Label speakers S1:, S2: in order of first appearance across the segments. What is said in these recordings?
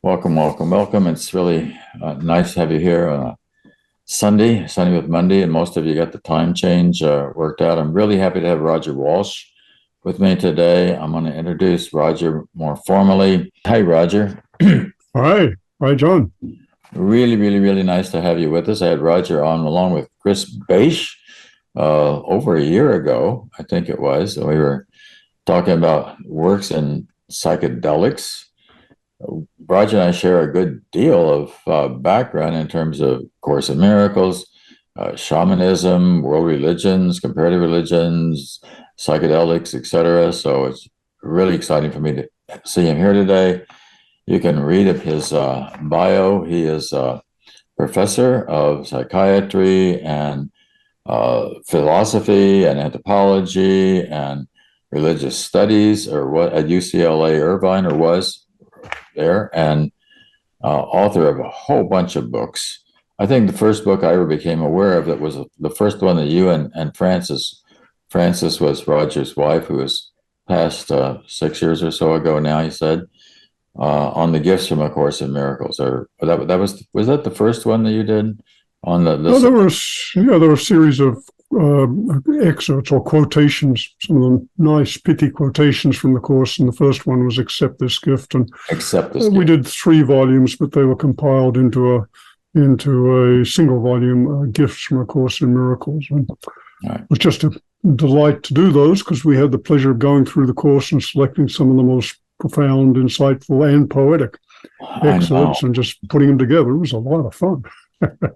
S1: Welcome, welcome, welcome. It's really nice to have you here on a Sunday with Monday, and most of you got the time change worked out. I'm really happy to have Roger Walsh with me today. I'm going to introduce Roger more formally. Hi, Roger.
S2: Hi. Hi, John.
S1: Really, really, really nice to have you with us. I had Roger on along with Chris Beisch over a year ago, I think it was. We were talking about works in psychedelics. Roger and I share a good deal of background in terms of Course in Miracles, shamanism, world religions, comparative religions, psychedelics, etc. So it's really exciting for me to see him here today. You can read of his bio. He is a professor of psychiatry and philosophy and anthropology and religious studies, or what at UCLA Irvine, or was there, and author of a whole bunch of books. I think the first book I ever became aware of that was the first one that you and Frances was Roger's wife, who was passed 6 years or so ago now, he said, on the gifts from A Course in Miracles. Or that was that the first one that you did on the
S2: Oh, there were a series of excerpts or quotations, some of them nice, pithy quotations from the Course, and the first one was Accept This Gift. And
S1: Accept This
S2: we
S1: Gift.
S2: did 3 volumes, but they were compiled into a single volume, Gifts from A Course in Miracles. And
S1: Right.
S2: it was just a delight to do those because we had the pleasure of going through the Course and selecting some of the most profound, insightful, and poetic excerpts and just putting them together. It was a lot of fun.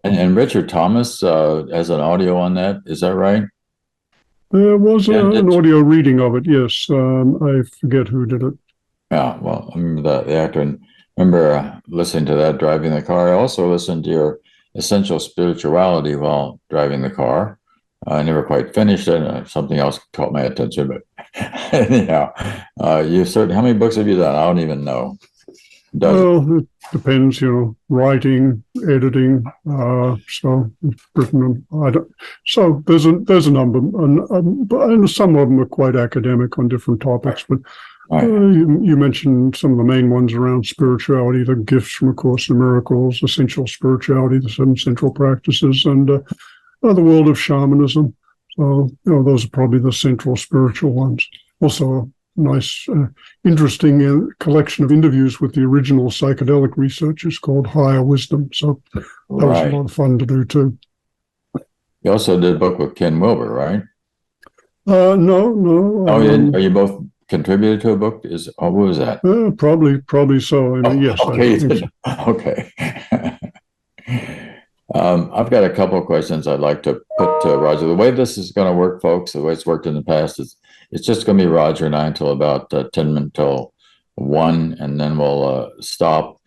S1: And Richard Thomas has an audio on that. Is that right?
S2: There was
S1: Yeah,
S2: an audio reading of it, yes. I forget who did it.
S1: yeah. Well, I remember the actor, and remember listening to that driving the car. I also listened to your Essential Spirituality while driving the car. I never quite finished it. Something else caught my attention, but anyhow, you certainly. How many books have you done? I don't even know. Dozen.
S2: Well, it depends, writing, editing. So written. I don't. So there's a number, and some of them are quite academic on different topics. But
S1: Right.
S2: you mentioned some of the main ones around spirituality, the gifts from A Course in Miracles, essential spirituality, the 7 central practices, and the world of shamanism. So those are probably the central spiritual ones. Also, nice, interesting collection of interviews with the original psychedelic researchers called Higher Wisdom. So that was a lot of fun to do too.
S1: You also did a book with Ken Wilber, right?
S2: No.
S1: Oh, are you both contributed to a book? What was that?
S2: Probably so. Yes.
S1: Okay.
S2: I think so.
S1: Okay. I've got a couple of questions I'd like to put to Roger. The way this is going to work, folks, the way it's worked in the past is it's just going to be Roger and I until about 10 minutes till 1, and then we'll stop.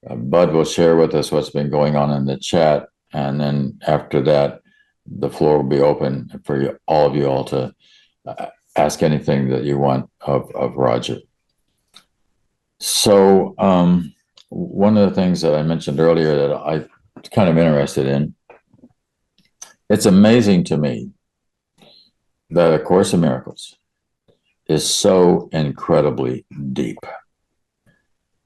S1: Bud will share with us what's been going on in the chat, and then after that, the floor will be open for all of you all to ask anything that you want of Roger. So one of the things that I mentioned earlier that I'm kind of interested in, it's amazing to me that A Course in Miracles is so incredibly deep.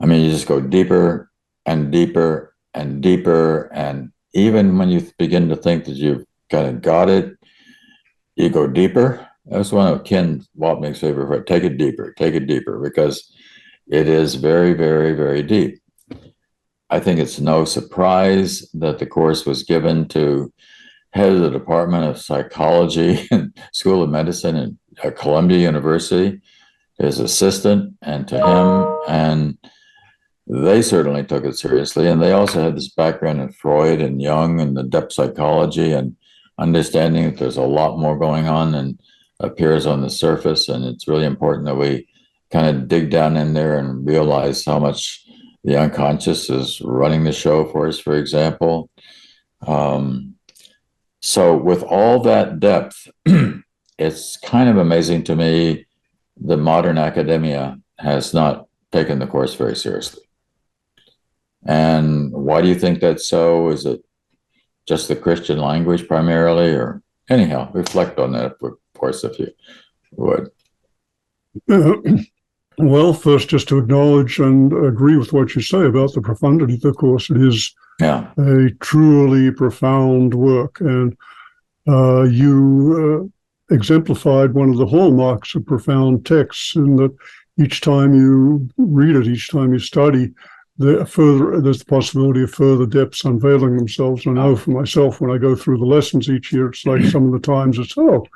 S1: I mean, you just go deeper and deeper and deeper, and even when you begin to think that you've kind of got it, you go deeper. That's one of Ken Wapnick's favorite. Take it deeper, because it is very, very, very deep. I think it's no surprise that the course was given to head of the Department of Psychology and School of Medicine at Columbia University, his assistant, and to him. And they certainly took it seriously. And they also had this background in Freud and Jung and the depth psychology and understanding that there's a lot more going on than appears on the surface. And it's really important that we kind of dig down in there and realize how much the unconscious is running the show for us, for example. So with all that depth, it's kind of amazing to me that modern academia has not taken the course very seriously. And why do you think that's so? Is it just the Christian language primarily? Or anyhow, reflect on that, of course, if you would.
S2: Well, first, just to acknowledge and agree with what you say about the profundity of the course. It is a truly profound work, and you exemplified one of the hallmarks of profound texts in that each time you read it, each time you study, there's the possibility of further depths unveiling themselves. And I know for myself, when I go through the lessons each year, it's like some of the times it's, oh,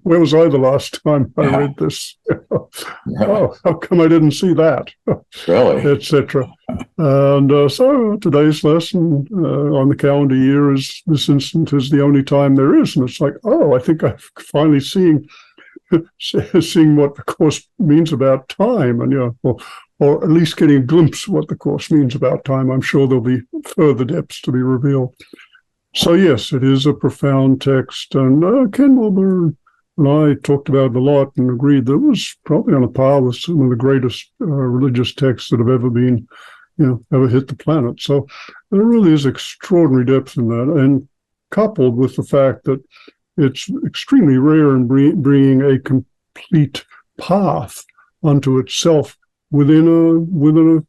S2: where was I the last time I read this? Oh, how come I didn't see that?
S1: Really?
S2: Etc. And so today's lesson on the calendar year is this instant is the only time there is. And it's like, oh, I think I'm finally seeing what the course means about time, and or at least getting a glimpse of what the course means about time. I'm sure there'll be further depths to be revealed. So yes, it is a profound text, and Ken Wilber and I talked about it a lot and agreed that it was probably on a par with some of the greatest religious texts that have ever been, ever hit the planet. So there really is extraordinary depth in that, and coupled with the fact that it's extremely rare in bringing a complete path unto itself within a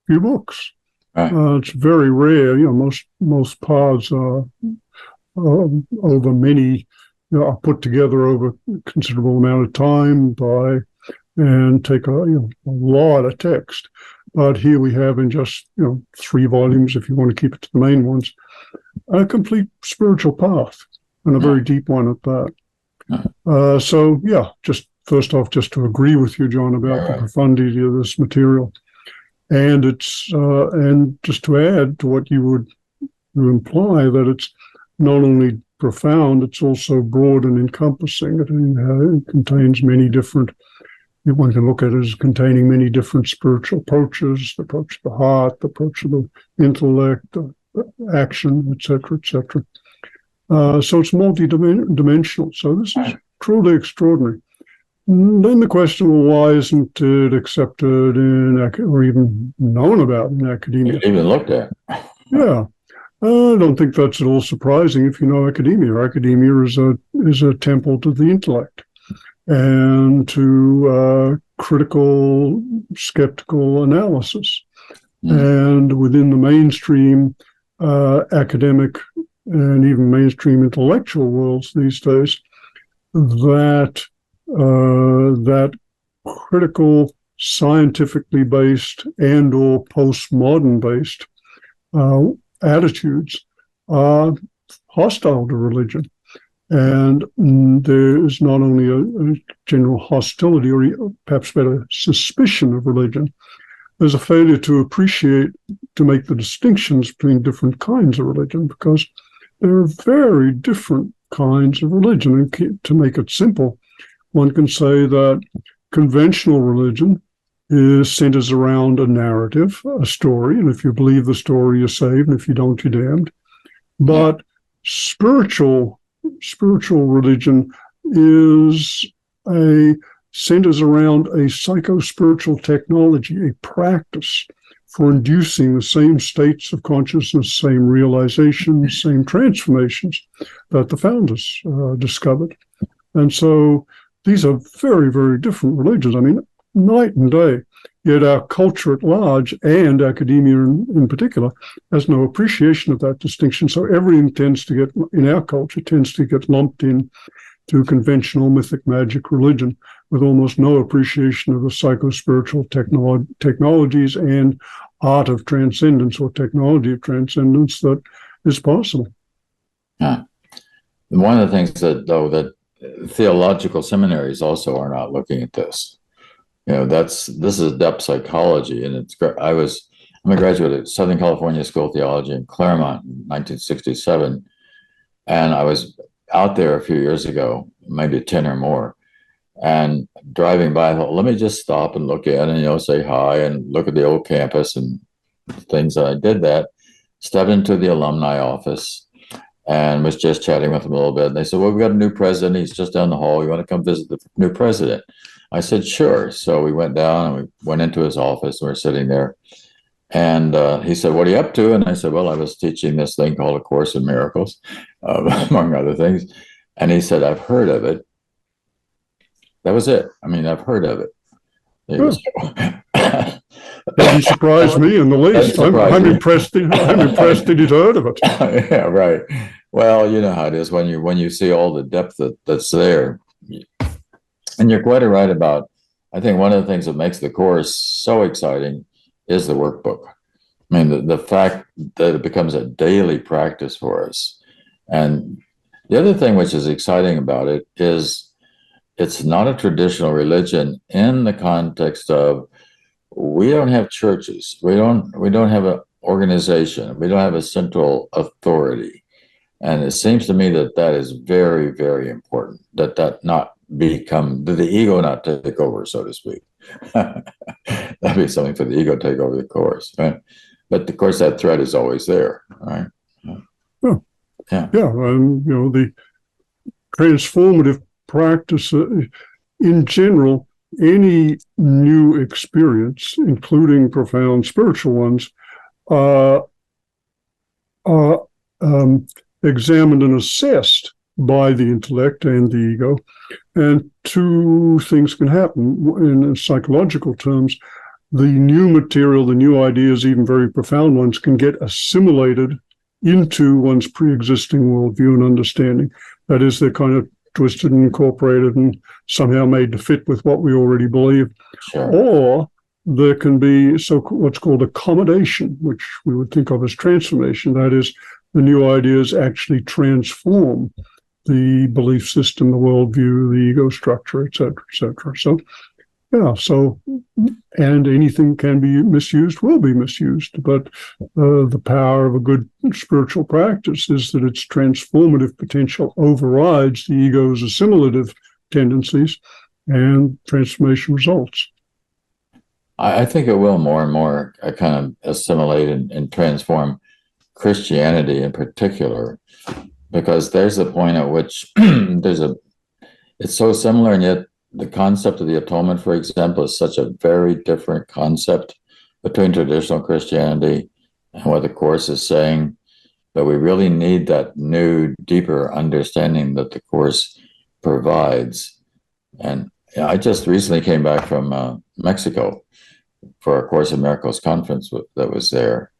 S2: few books. It's very rare. Most paths are over many, are put together over a considerable amount of time and take a lot of text. But here we have in just 3 volumes, if you want to keep it to the main ones, a complete spiritual path, and a very deep one at that. So yeah, just first off, just to agree with you, John, about the profundity of this material, and it's and just to add to what you would imply, that it's not only profound, it's also broad and encompassing. It contains many different. One can look at it as containing many different spiritual approaches: the approach of the heart, the approach of the intellect, action, etc., etc. So it's multi-dimensional. So this is truly extraordinary. Then the question, well, why isn't it accepted or even known about in academia?
S1: Even looked at.
S2: Yeah. I don't think that's at all surprising if you know academia. Academia is a temple to the intellect and to critical, skeptical analysis. And within the mainstream academic and even mainstream intellectual worlds these days, that critical, scientifically based and or postmodern based attitudes are hostile to religion. And there is not only a general hostility, or perhaps better, suspicion of religion. There's a failure to make the distinctions between different kinds of religion, because there are very different kinds of religion. And to make it simple, one can say that conventional religion centers around a narrative, a story, and if you believe the story, you're saved, and if you don't, you're damned. But spiritual religion centers around a psycho-spiritual technology, a practice for inducing the same states of consciousness, same realizations, same transformations that the founders discovered. And so these are very, very different religions. I mean, night and day. Yet our culture at large, and academia in particular, has no appreciation of that distinction. So everything in our culture tends to get lumped in to conventional mythic magic religion, with almost no appreciation of the psycho-spiritual technologies and art of transcendence, or technology of transcendence, that is possible.
S1: Yeah. One of the things that theological seminaries also are not looking at this. This is depth psychology, and it's great. I'm a graduate at Southern California School of Theology in Claremont in 1967, and I was out there a few years ago, maybe 10 or more, and driving by, I thought, let me just stop and look at it, and say hi and look at the old campus and things. I did that, stepped into the alumni office, and was just chatting with them a little bit. And they said, well, we've got a new president. He's just down the hall. You want to come visit the new president? I said, sure. So we went down and we went into his office, and we were sitting there. And he said, what are you up to? And I said, well, I was teaching this thing called A Course in Miracles, among other things. And he said, I've heard of it. That was it. I mean, I've heard of it.
S2: Yeah. Doesn't surprise me in the least. I'm impressed. I'm impressed that he'd heard of it.
S1: Yeah, right. Well, you know how it is when you see all the depth that's there, and you're quite right about. I think one of the things that makes the course so exciting is the workbook. I mean, the fact that it becomes a daily practice for us, and the other thing which is exciting about it is it's not a traditional religion in the context of we don't have churches. We don't have an organization. We don't have a central authority. And it seems to me that that is very, very important, that not become, that the ego not take over, so to speak. That'd be something for the ego to take over the course, right? But of course, that threat is always there, right?
S2: Oh, yeah. The transformative practice in general, any new experience, including profound spiritual ones, are examined and assessed by the intellect and the ego. And two things can happen in psychological terms. The new material, the new ideas, even very profound ones, can get assimilated into one's pre-existing worldview and understanding. That is, they're kind of twisted and incorporated and somehow made to fit with what we already believe.
S1: Sure.
S2: Or there can be what's called accommodation, which we would think of as transformation. That is, the new ideas actually transform the belief system, the worldview, the ego structure, et cetera, et cetera. So, yeah, and anything can be misused, will be misused. But the power of a good spiritual practice is that its transformative potential overrides the ego's assimilative tendencies, and transformation results.
S1: I think it will more and more kind of assimilate and transform Christianity in particular, because there's a point at which it's so similar, and yet the concept of the atonement, for example, is such a very different concept between traditional Christianity and what the Course is saying, that we really need that new, deeper understanding that the Course provides. And I just recently came back from Mexico for a Course in Miracles conference that was there.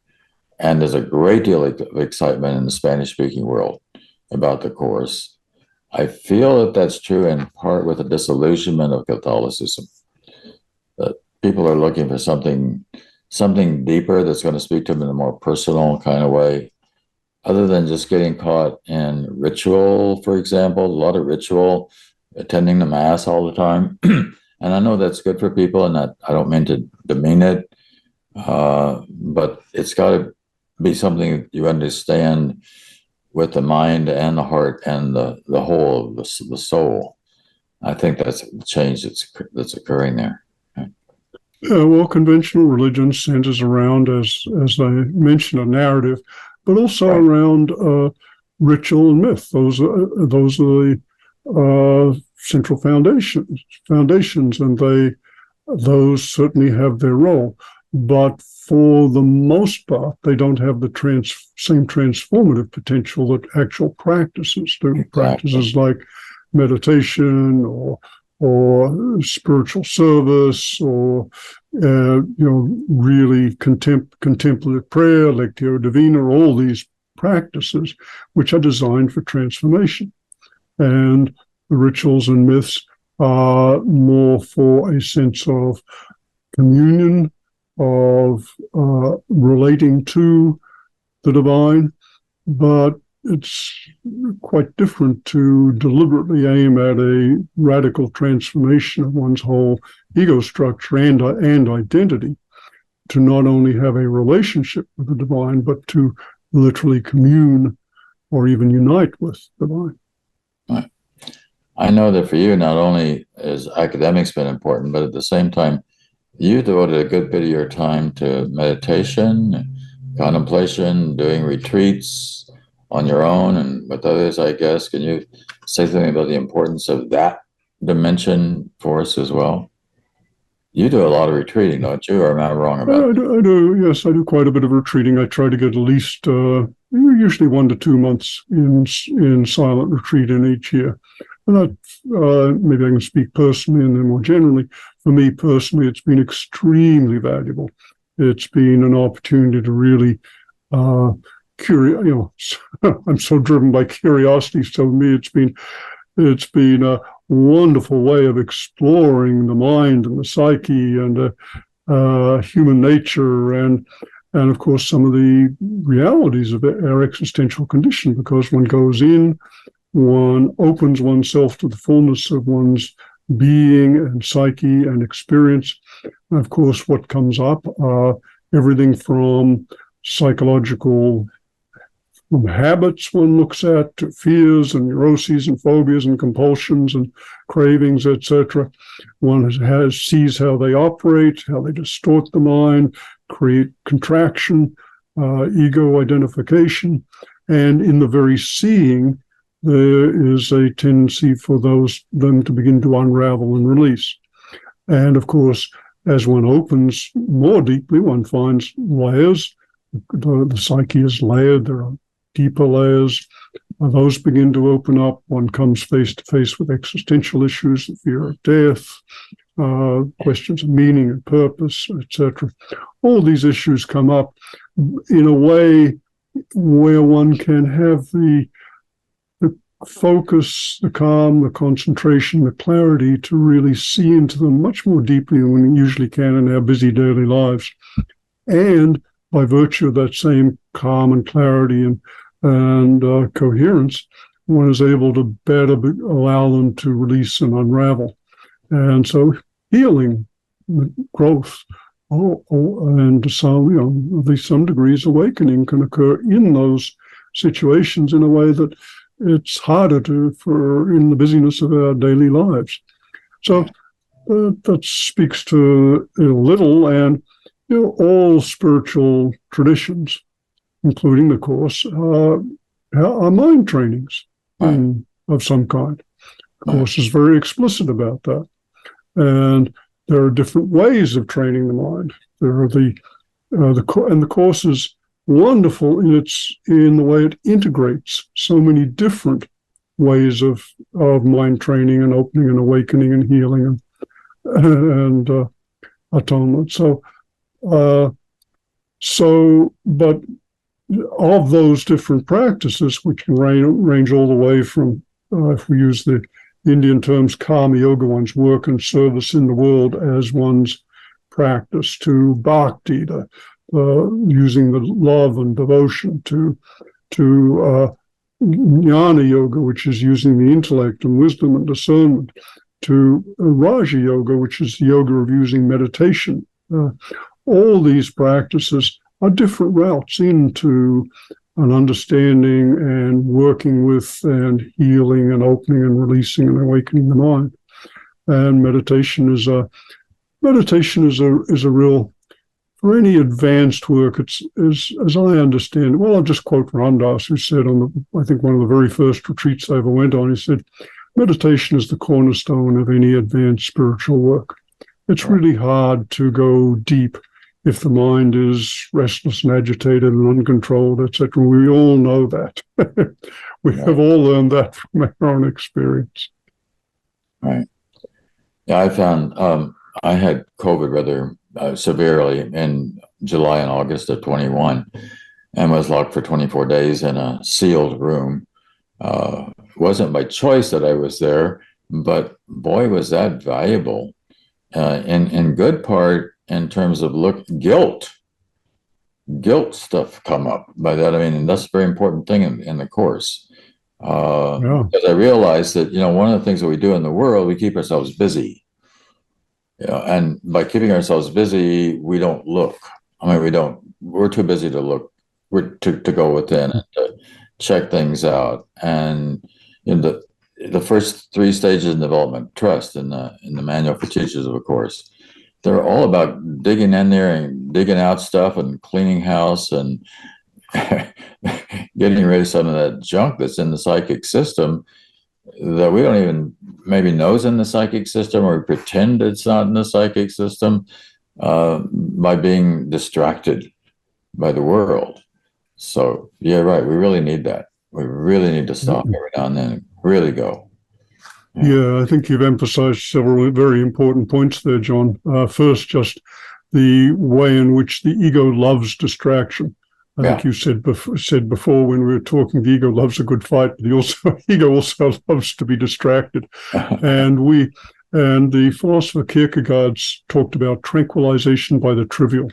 S1: And there's a great deal of excitement in the Spanish-speaking world about the Course. I feel that that's true in part with the disillusionment of Catholicism. That people are looking for something deeper that's going to speak to them in a more personal kind of way, other than just getting caught in ritual, for example, a lot of ritual, attending the Mass all the time. And I know that's good for people, and that I don't mean to demean it, but it's got to be something you understand with the mind and the heart and the whole of the soul. I think that's the change that's occurring there.
S2: Well, conventional religion centers around, as I mentioned, a narrative, but also around ritual and myth. Those are the central foundations, and those certainly have their role. But for the most part, they don't have the same transformative potential that actual practices do. Exactly. Practices like meditation or spiritual service, or really contemplative prayer, Lectio Divina, all these practices which are designed for transformation. And the rituals and myths are more for a sense of communion, of relating to the divine, but it's quite different to deliberately aim at a radical transformation of one's whole ego structure and identity, to not only have a relationship with the divine, but to literally commune or even unite with the divine.
S1: Right. I know that for you, not only has academics been important, but at the same time, you devoted a good bit of your time to meditation, contemplation, doing retreats on your own and with others, I guess. Can you say something about the importance of that dimension for us as well? You do a lot of retreating, don't you? Or am I wrong about that?
S2: I do. Yes, I do quite a bit of retreating. I try to get at least usually 1 to 2 months in silent retreat in each year. And maybe I can speak personally and then more generally. For me personally, it's been extremely valuable. It's been an opportunity to really I'm so driven by curiosity. So for me, it's been a wonderful way of exploring the mind and the psyche and human nature and of course some of the realities of our existential condition. Because one goes in, one opens oneself to the fullness of one's being and psyche and experience. And of course, what comes up are everything from psychological habits one looks at, to fears and neuroses and phobias and compulsions and cravings, etc. One sees how they operate, how they distort the mind, create contraction, ego identification, and in the very seeing, there is a tendency for them to begin to unravel and release. And of course, as one opens more deeply, one finds layers. The psyche is layered. There are deeper layers. Those begin to open up. One comes face to face with existential issues, the fear of death, questions of meaning and purpose, etc. All these issues come up in a way where one can have the focus, the calm, the concentration, the clarity to really see into them much more deeply than we usually can in our busy daily lives. And by virtue of that same calm and clarity and coherence, one is able to better allow them to release and unravel. And so healing, growth, and to some, at least some degrees, awakening can occur in those situations in a way that it's harder for in the busyness of our daily lives. So that speaks to a little, and all spiritual traditions, including the Course, are mind trainings of some kind. The Course is very explicit about that. And there are different ways of training the mind. There are the Course is wonderful in the way it integrates so many different ways of mind training and opening and awakening and healing and atonement. But of those different practices, which can range all the way from, if we use the Indian terms, karma yoga, one's work and service in the world as one's practice, to bhakti, using the love and devotion, to jnana yoga, which is using the intellect and wisdom and discernment, to Raja yoga, which is the yoga of using meditation. All these practices are different routes into an understanding and working with and healing and opening and releasing and awakening the mind. And meditation is a real, for any advanced work, it's as I understand it. Well, I'll just quote Ramdas, who said I think one of the very first retreats I ever went on, he said, meditation is the cornerstone of any advanced spiritual work. It's really hard to go deep if the mind is restless and agitated and uncontrolled, etc. We all know that. We have all learned that from our own experience.
S1: Right. Yeah, I found I had COVID rather severely in July and August of 21 and was locked for 24 days in a sealed room. It wasn't by choice that I was there, but boy, was that valuable. In good part, in terms of guilt stuff come up by that. I mean, and that's a very important thing in the Course. Because I realized that, one of the things that we do in the world, we keep ourselves busy. And by keeping ourselves busy, we don't look. I mean, we're too busy to look. We're to go within and to check things out. And the first 3 stages in development, trust, in the manual for teachers of a Course, they're all about digging in there and digging out stuff and cleaning house and getting rid of some of that junk that's in the psychic system that we don't even maybe know is in the psychic system, or pretend it's not in the psychic system by being distracted by the world. So, yeah, right. We really need that. We really need to stop every now and then and really go.
S2: Yeah, I think you've emphasized several very important points there, John. First, just the way in which the ego loves distraction. I think you said before when we were talking, the ego loves a good fight, but ego also loves to be distracted. And the philosopher Kierkegaard's talked about tranquilization by the trivial.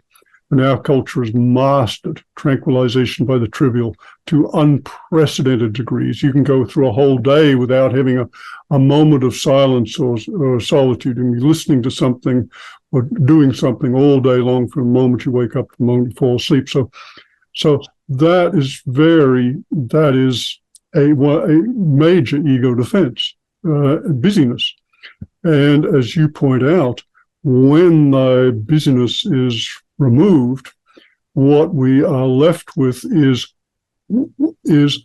S2: And our culture has mastered tranquilization by the trivial to unprecedented degrees. You can go through a whole day without having a moment of silence or solitude, and you're listening to something or doing something all day long from the moment you wake up to the moment you fall asleep. So that is a major ego defense, busyness. And as you point out, when the busyness is removed, what we are left with is the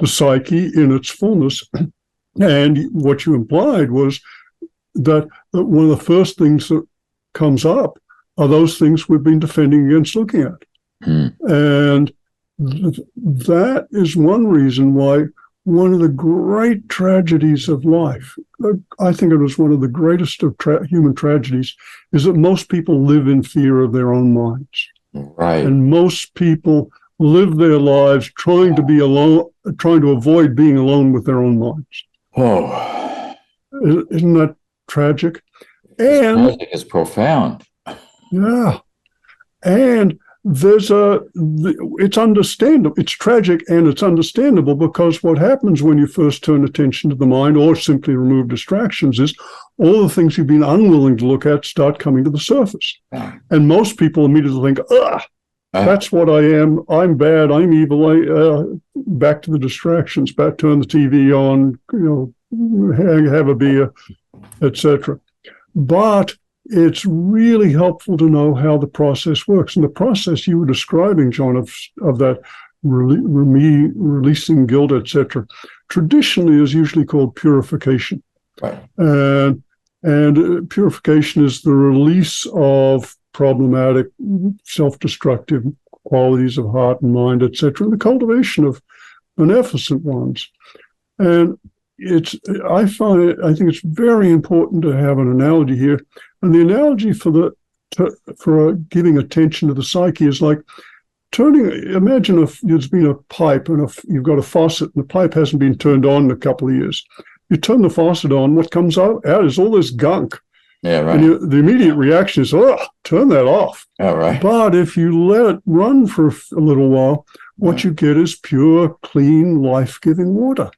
S2: psyche in its fullness. And what you implied was that one of the first things that comes up are those things we've been defending against looking at. And that is one reason why one of the great tragedies of life, I think it was one of the greatest of human tragedies, is that most people live in fear of their own minds.
S1: Right.
S2: And most people live their lives trying to be alone, trying to avoid being alone with their own minds.
S1: Oh,
S2: isn't that tragic? And
S1: it's profound.
S2: Yeah. And it's understandable. It's tragic and it's understandable, because what happens when you first turn attention to the mind or simply remove distractions is all the things you've been unwilling to look at start coming to the surface. And most people immediately think, that's what I am. I'm bad. I'm evil. Back to the distractions, turn the TV on, have a beer, etc. But it's really helpful to know how the process works. And the process you were describing, John, of that releasing guilt, etc., traditionally is usually called purification.
S1: Right.
S2: And purification is the release of problematic, self-destructive qualities of heart and mind, etc., and the cultivation of beneficent ones. And I think it's very important to have an analogy here. And the analogy for giving attention to the psyche is like imagine if there's been a pipe and if you've got a faucet and the pipe hasn't been turned on in a couple of years. You turn the faucet on, what comes out is all this gunk.
S1: Yeah, right.
S2: And the immediate reaction is, turn that off.
S1: Yeah, right.
S2: But if you let it run for a little while, what you get is pure, clean, life-giving water.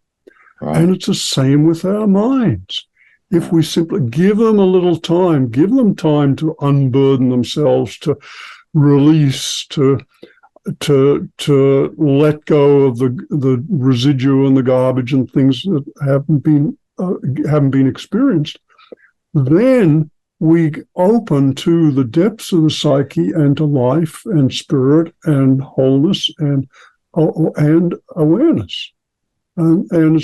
S2: Right. And it's the same with our minds. If we simply give them a little time, give them time to unburden themselves, to release, to let go of the residue and the garbage and things that haven't been experienced, then we open to the depths of the psyche and to life and spirit and wholeness and awareness. And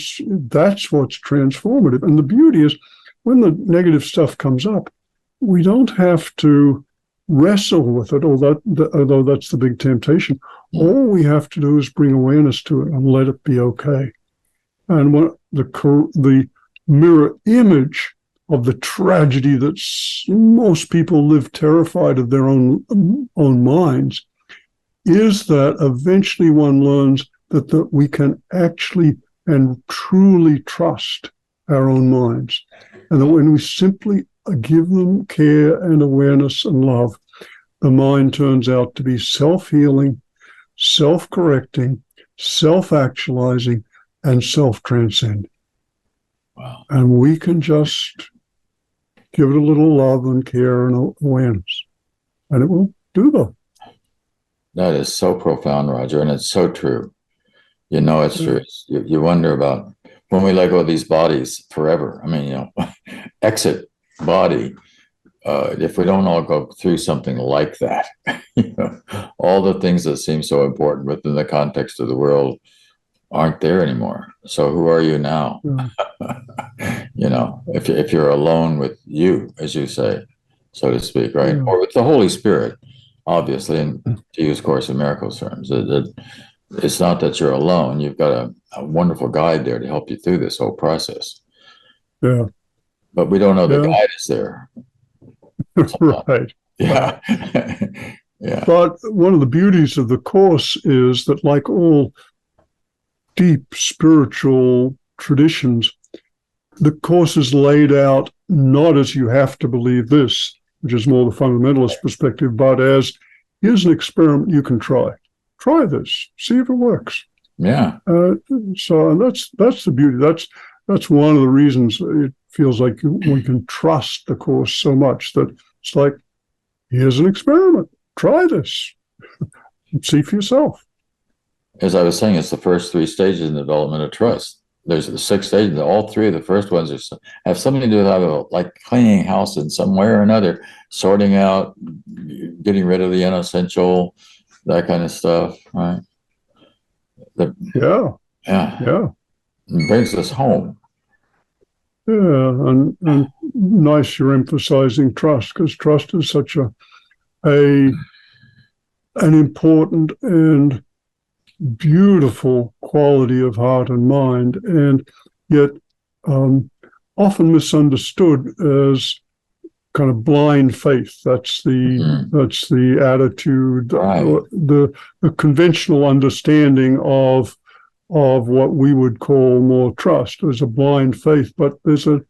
S2: that's what's transformative. And the beauty is, when the negative stuff comes up, we don't have to wrestle with it, although that's the big temptation. All we have to do is bring awareness to it and let it be okay. And what the mirror image of the tragedy that most people live terrified of their own minds is that eventually one learns that we can actually and truly trust our own minds. And that when we simply give them care and awareness and love, the mind turns out to be self-healing, self-correcting, self-actualizing, and self-transcending.
S1: Wow.
S2: And we can just give it a little love and care and awareness, and it will do that.
S1: That is so profound, Roger, and it's so true. It's true. You wonder about when we let go of these bodies forever. I mean, exit body. If we don't all go through something like that, all the things that seem so important within the context of the world aren't there anymore. So who are you now? Yeah. If you're alone with you, as you say, so to speak, right? Yeah. Or with the Holy Spirit, obviously, and to use Course in Miracles terms, it's not that you're alone. You've got a wonderful guide there to help you through this whole process.
S2: Yeah.
S1: but we don't know the
S2: Yeah.
S1: guide is there.
S2: Right.
S1: Yeah. Yeah.
S2: But one of the beauties of the Course is that, like all deep spiritual traditions, the Course is laid out not as you have to believe this, which is more the fundamentalist perspective, but as here's an experiment you can try. Try this, see if it works.
S1: Yeah.
S2: So and that's the beauty. That's one of the reasons it feels like we can trust the Course so much, that it's like, here's an experiment. Try this. See for yourself.
S1: As I was saying, it's the first three stages in the development of trust. There's the 6 stages. All 3 of the first ones have something to do with either like cleaning house in some way or another, sorting out, getting rid of the inessential, that kind of stuff, right?
S2: Yeah.
S1: Yeah. It brings us home.
S2: Yeah, and nice you're emphasizing trust, because trust is such an important and beautiful quality of heart and mind, and yet often misunderstood as kind of blind faith. That's the attitude,
S1: Right.
S2: the conventional understanding of what we would call more trust as a blind faith. But there's a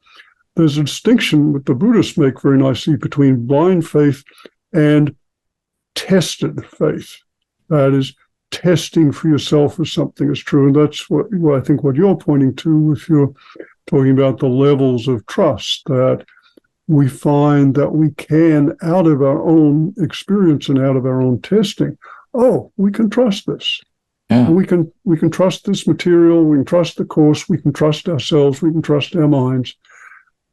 S2: distinction that the Buddhists make very nicely between blind faith and tested faith. That is, testing for yourself if something is true. And that's what I think what you're pointing to if you're talking about the levels of trust, that we find that we can, out of our own experience and out of our own testing, we can trust this.
S1: Yeah.
S2: We can trust this material, we can trust the Course, we can trust ourselves, we can trust our minds.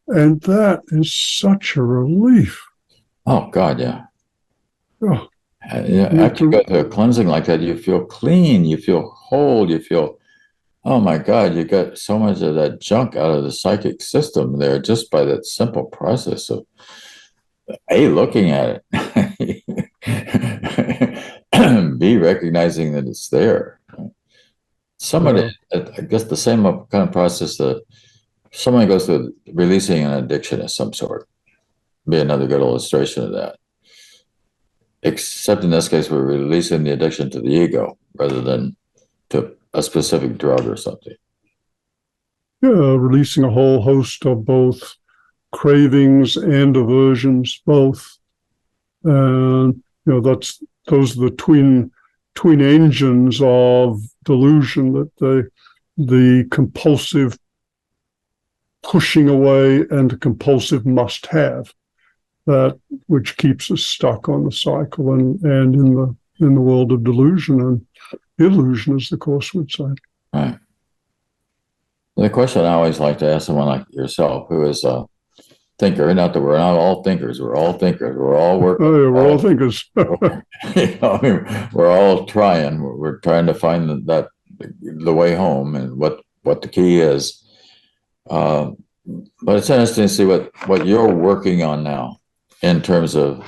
S2: And that is such a relief.
S1: Oh, God, yeah.
S2: Oh,
S1: after you go through a cleansing like that, you feel clean, you feel whole, you feel, oh my God, you got so much of that junk out of the psychic system there just by that simple process of looking at it, B, recognizing that it's there. Somebody, I guess the same kind of process that somebody goes through releasing an addiction of some sort, be another good illustration of that. Except in this case, we're releasing the addiction to the ego rather than to a specific drug or something.
S2: Yeah, releasing a whole host of both cravings and aversions, both. And those are the twin engines of delusion, that the compulsive pushing away and the compulsive must have, that which keeps us stuck on the cycle and in the world of delusion and illusion, as the Course would say.
S1: Right. The question I always like to ask someone like yourself, who is a thinker, not that we're not all thinkers, we're all thinkers, we're all working.
S2: Oh, yeah, we're all thinkers.
S1: We're all trying. We're trying to find the way home and what the key is. But it's interesting to see what you're working on now in terms of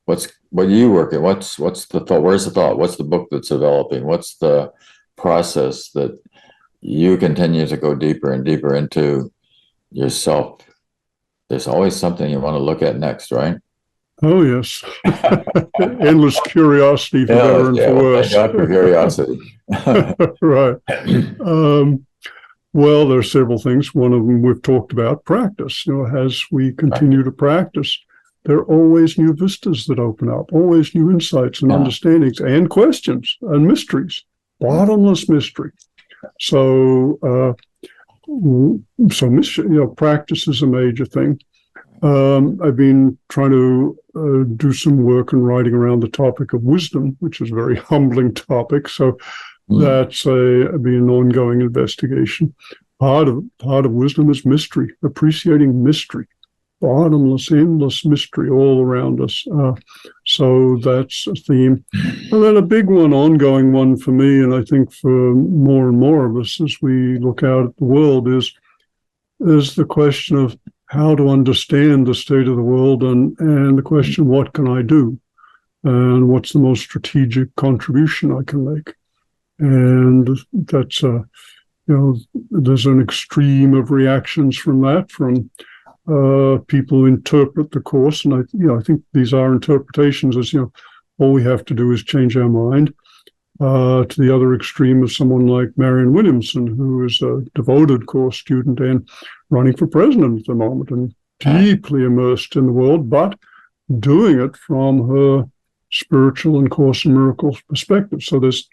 S1: what you work at. What's the thought? Where's the thought? What's the book that's developing? What's the process that you continue to go deeper and deeper into yourself? There's always something you want to look at next, right?
S2: Oh, yes. Endless curiosity for better and for worse.
S1: Thank God for curiosity.
S2: Right. Well, there are several things. One of them we've talked about, practice. As we continue to practice, there are always new vistas that open up, always new insights and understandings and questions and mysteries, bottomless mystery. So, practice is a major thing. I've been trying to do some work and writing around the topic of wisdom, which is a very humbling topic. So that's been an ongoing investigation. Part of wisdom is mystery, appreciating mystery, bottomless, endless mystery all around us. So that's a theme. And then a big one, ongoing one for me, and I think for more and more of us as we look out at the world, is the question of how to understand the state of the world and the question, what can I do? And what's the most strategic contribution I can make? And that's there's an extreme of reactions from that, from people who interpret the Course, and I think these are interpretations as, all we have to do is change our mind. To the other extreme of someone like Marianne Williamson, who is a devoted Course student and running for president at the moment, and deeply immersed in the world, but doing it from her spiritual and Course in Miracles perspective. So there's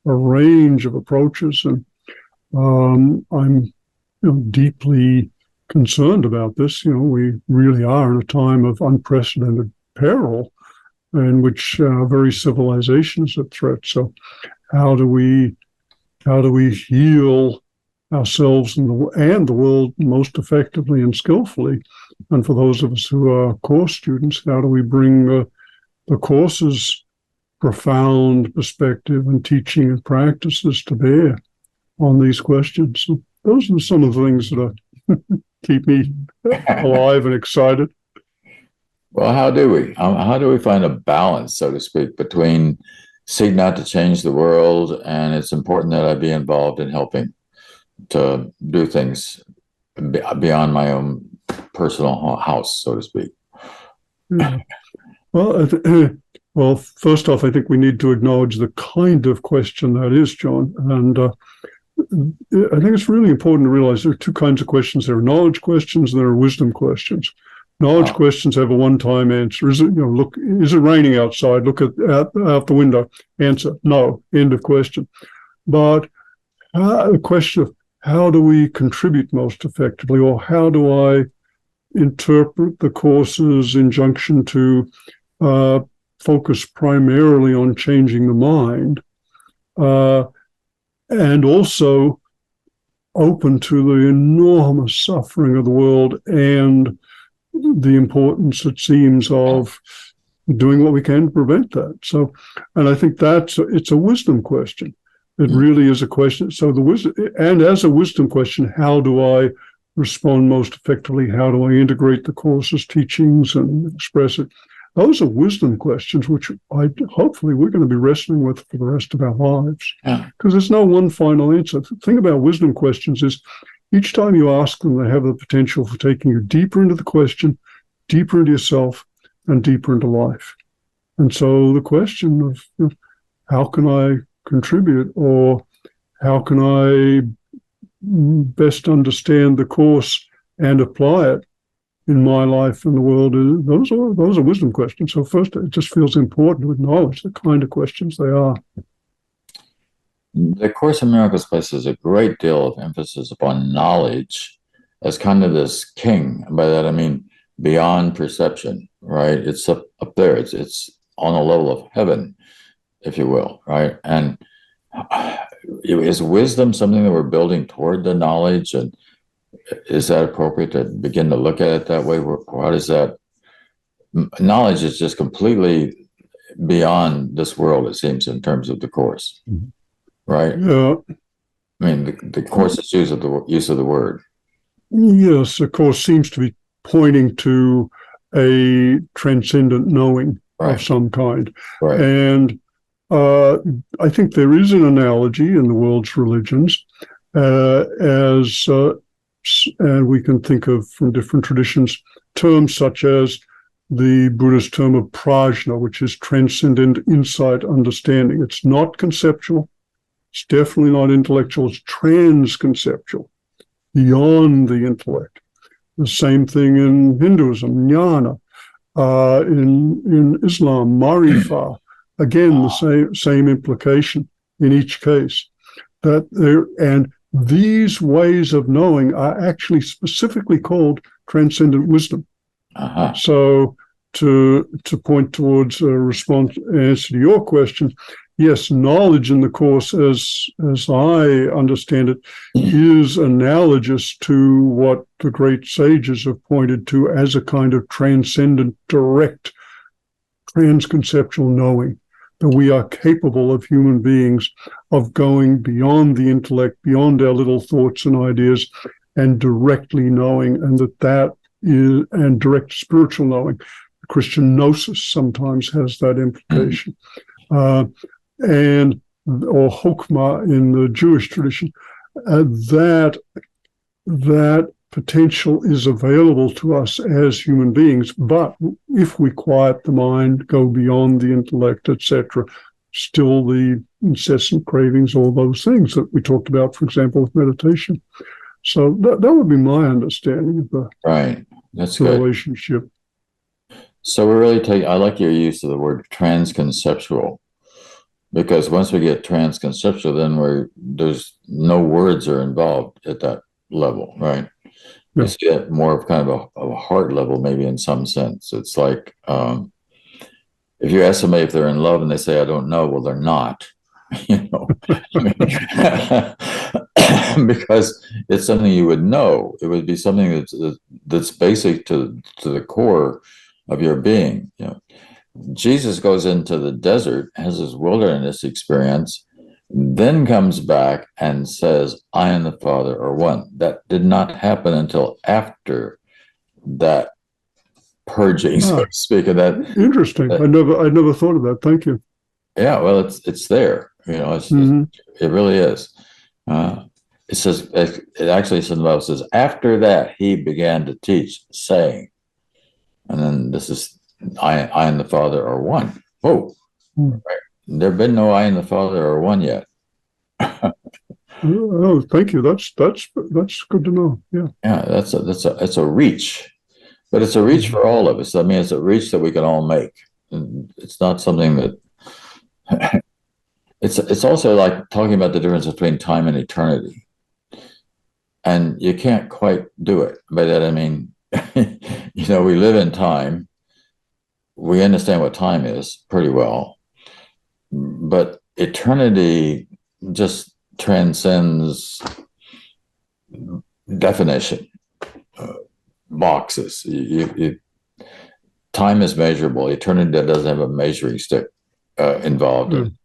S2: a range of approaches, and I'm deeply concerned about this. We really are in a time of unprecedented peril in which our very civilization is at threat. So how do we heal ourselves and the world most effectively and skillfully? And for those of us who are Course students, how do we bring the Course's profound perspective and teaching and practices to bear on these questions? So those are some of the things that keep me alive and excited.
S1: Well, how do we? How do we find a balance, so to speak, between seek not to change the world and it's important that I be involved in helping to do things beyond my own personal house, so to speak?
S2: Yeah. Well, first off, I think we need to acknowledge the kind of question that is, John. And I think it's really important to realize there are two kinds of questions. There are knowledge questions and there are wisdom questions. Knowledge questions have a one-time answer. Is it, is it raining outside? Look out the window. Answer, no. End of question. But the question of how do we contribute most effectively, or how do I interpret the Course's injunction to focus primarily on changing the mind, and also open to the enormous suffering of the world and the importance, it seems, of doing what we can to prevent that. So, and I think it's a wisdom question. It really is a question. So and as a wisdom question, how do I respond most effectively? How do I integrate the Course's teachings and express it? Those are wisdom questions, which hopefully we're going to be wrestling with for the rest of our lives. Because there's no one final answer. The thing about wisdom questions is each time you ask them, they have the potential for taking you deeper into the question, deeper into yourself, and deeper into life. And so the question of how can I contribute, or how can I best understand the Course and apply it in my life and the world, those are wisdom questions. So first, it just feels important to acknowledge the kind of questions they are.
S1: The Course in Miracles places a great deal of emphasis upon knowledge as kind of this king. And by that I mean beyond perception, right? It's up there. It's on a level of heaven, if you will, right? And is wisdom something that we're building toward the knowledge? And is that appropriate to begin to look at it that way? How does that? Knowledge is just completely beyond this world, it seems, in terms of the Course, right?
S2: Yeah.
S1: I mean, the Course's use of the word.
S2: Yes, the Course seems to be pointing to a transcendent knowing of some kind.
S1: Right.
S2: And I think there is an analogy in the world's religions, and we can think of from different traditions terms such as the Buddhist term of prajna, which is transcendent insight, understanding. It's not conceptual. It's definitely not intellectual. It's transconceptual, beyond the intellect. The same thing in Hinduism, jnana. In Islam, marifa. Again, the same implication in each case. And these ways of knowing are actually specifically called transcendent wisdom. So to point towards a answer to your question, yes, knowledge in the Course, as I understand it, is analogous to what the great sages have pointed to as a kind of transcendent, direct, transconceptual knowing, that we are capable of human beings of going beyond the intellect, beyond our little thoughts and ideas, and directly knowing, and that is, and direct spiritual knowing. Christian gnosis sometimes has that implication. Or chokmah in the Jewish tradition. that potential is available to us as human beings. But if we quiet the mind, go beyond the intellect, etc., still the incessant cravings, all those things that we talked about, for example, with meditation. So that would be my understanding of the
S1: Right. That's
S2: the
S1: good.
S2: relationship.
S1: So we're really taking, I like your use of the word transconceptual, because once we get transconceptual, then there's no words are involved at that level, right?
S2: Yeah.
S1: You see it more of kind of a heart level, maybe in some sense. It's like if you ask somebody if they're in love and they say, I don't know, well, they're not, you know, because it's something you would know. It would be something that's basic to the core of your being. You know, Jesus goes into the desert, has his wilderness experience, then comes back and says, I and the Father are one. That did not happen until after that purging, so to speak. And
S2: Interesting. I never thought of that. Thank you.
S1: yeah, well, it's there. You know, it really is. It says it actually says the Bible says after that he began to teach, saying, and then this is I and the Father are one. Whoa, right. There been no I and the Father are one yet.
S2: Oh, thank you. That's good to know. Yeah.
S1: Yeah, that's a reach, but it's a reach for all of us. I mean, it's a reach that we can all make. And it's not something that it's also like talking about the difference between time and eternity. And you can't quite do it. By that I mean, you know, we live in time. We understand what time is pretty well, but eternity just transcends definition, boxes. Time is measurable. Eternity doesn't have a measuring stick involved.
S2: Yeah.
S1: In,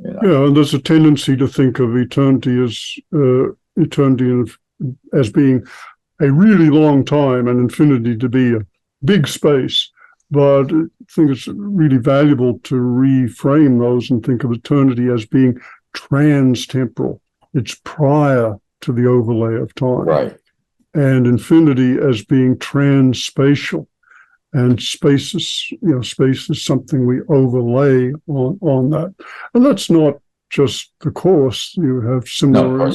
S1: you know.
S2: Yeah, and there's a tendency to think of eternity as being a really long time and infinity to be a big space. But I think it's really valuable to reframe those and think of eternity as being trans-temporal. It's prior to the overlay of time.
S1: Right.
S2: And infinity as being trans-spatial. And space is something we overlay on that. And that's not just the Course. You have similar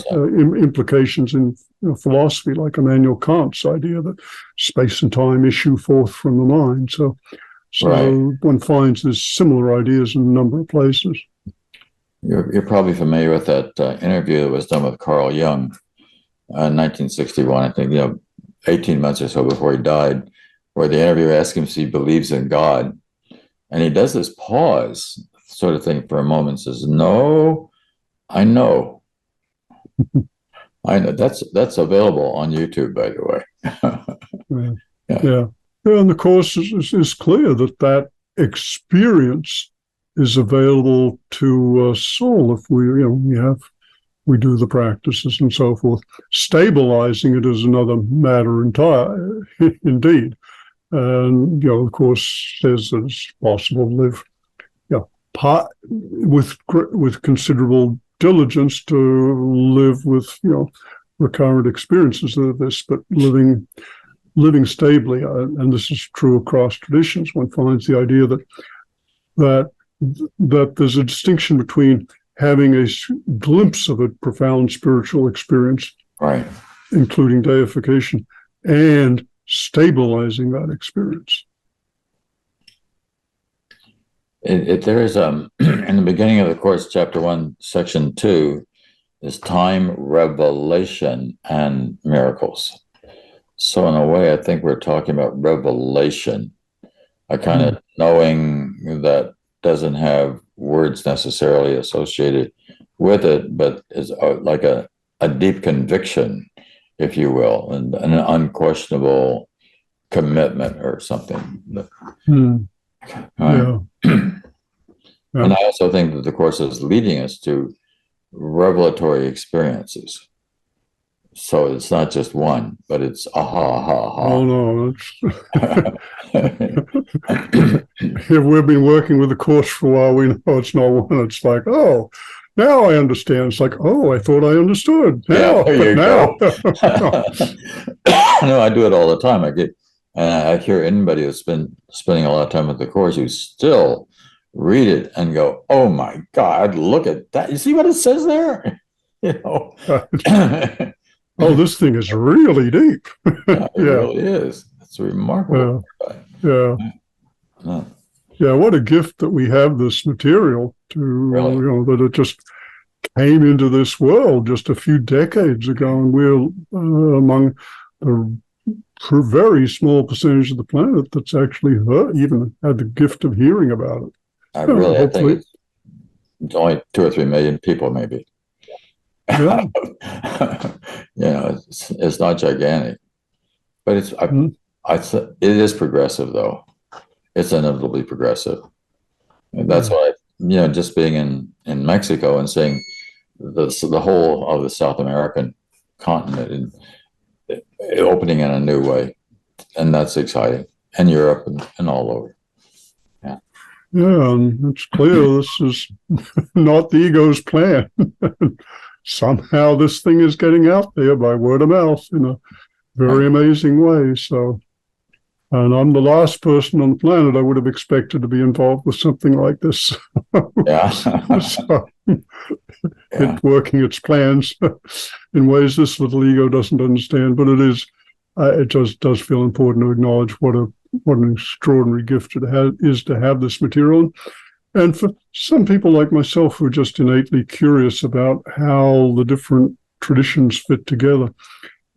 S2: implications in philosophy, like Immanuel Kant's idea that space and time issue forth from the mind. So right. One finds there's similar ideas in a number of places.
S1: You're probably familiar with that interview that was done with Carl Jung in 1961, I think, 18 months or so before he died, where the interviewer asks him if he believes in God. And he does this pause sort of thing for a moment and says, no, I know. I know. That's available on YouTube, by the way.
S2: Yeah. And the Course is clear that experience is available to us all if we do the practices and so forth. Stabilizing it is another matter entire, indeed. And the Course says that it's possible to live, with considerable diligence to live with recurrent experiences of this, but living stably. And this is true across traditions. One finds the idea that there's a distinction between having a glimpse of a profound spiritual experience,
S1: right,
S2: including deification, and stabilizing that experience.
S1: There is in the beginning of the Course, chapter 1, section 2, is time, revelation, and miracles. So in a way, I think we're talking about revelation, a kind of knowing that doesn't have words necessarily associated with it, but is like a deep conviction, if you will, and an unquestionable commitment or something. Right? And I also think that the Course is leading us to revelatory experiences. So it's not just one, but it's aha.
S2: Oh no! If we've been working with the Course for a while, we know it's not one. It's like, oh, now I understand. It's like, oh, I thought I understood.
S1: Yeah,
S2: Now,
S1: there
S2: but
S1: you
S2: now.
S1: go. No, I do it all the time. I hear anybody who's been spending a lot of time with the course who still read it and go, "Oh my God, look at that! You see what it says there?" You know.
S2: Oh, this thing is really deep.
S1: Yeah, it
S2: Yeah,
S1: really is. It's remarkable.
S2: yeah, yeah.
S1: Yeah,
S2: Yeah, what a gift that we have this material to,
S1: really.
S2: that it just came into this world just a few decades ago, and we're among a very small percentage of the planet that's actually even had the gift of hearing about it.
S1: I think
S2: Hopefully,
S1: it's only 2 or 3 million people, maybe.
S2: yeah.
S1: It's not gigantic, but
S2: Mm.
S1: it is progressive, though. It's inevitably progressive. And that's
S2: Yeah.
S1: why, just being in Mexico and seeing the whole of the South American continent and opening in a new way, and that's exciting. And Europe and all over. Yeah.
S2: Yeah, and it's clear this is not the ego's plan. Somehow this thing is getting out there by word of mouth in a very
S1: Right.
S2: amazing way. So, and I'm the last person on the planet I would have expected to be involved with something like this.
S1: Yeah.
S2: So,
S1: Yeah.
S2: it working its plans in ways this little ego doesn't understand, but it is. It just does feel important to acknowledge what an extraordinary gift it is to have this material. And for some people like myself who are just innately curious about how the different traditions fit together,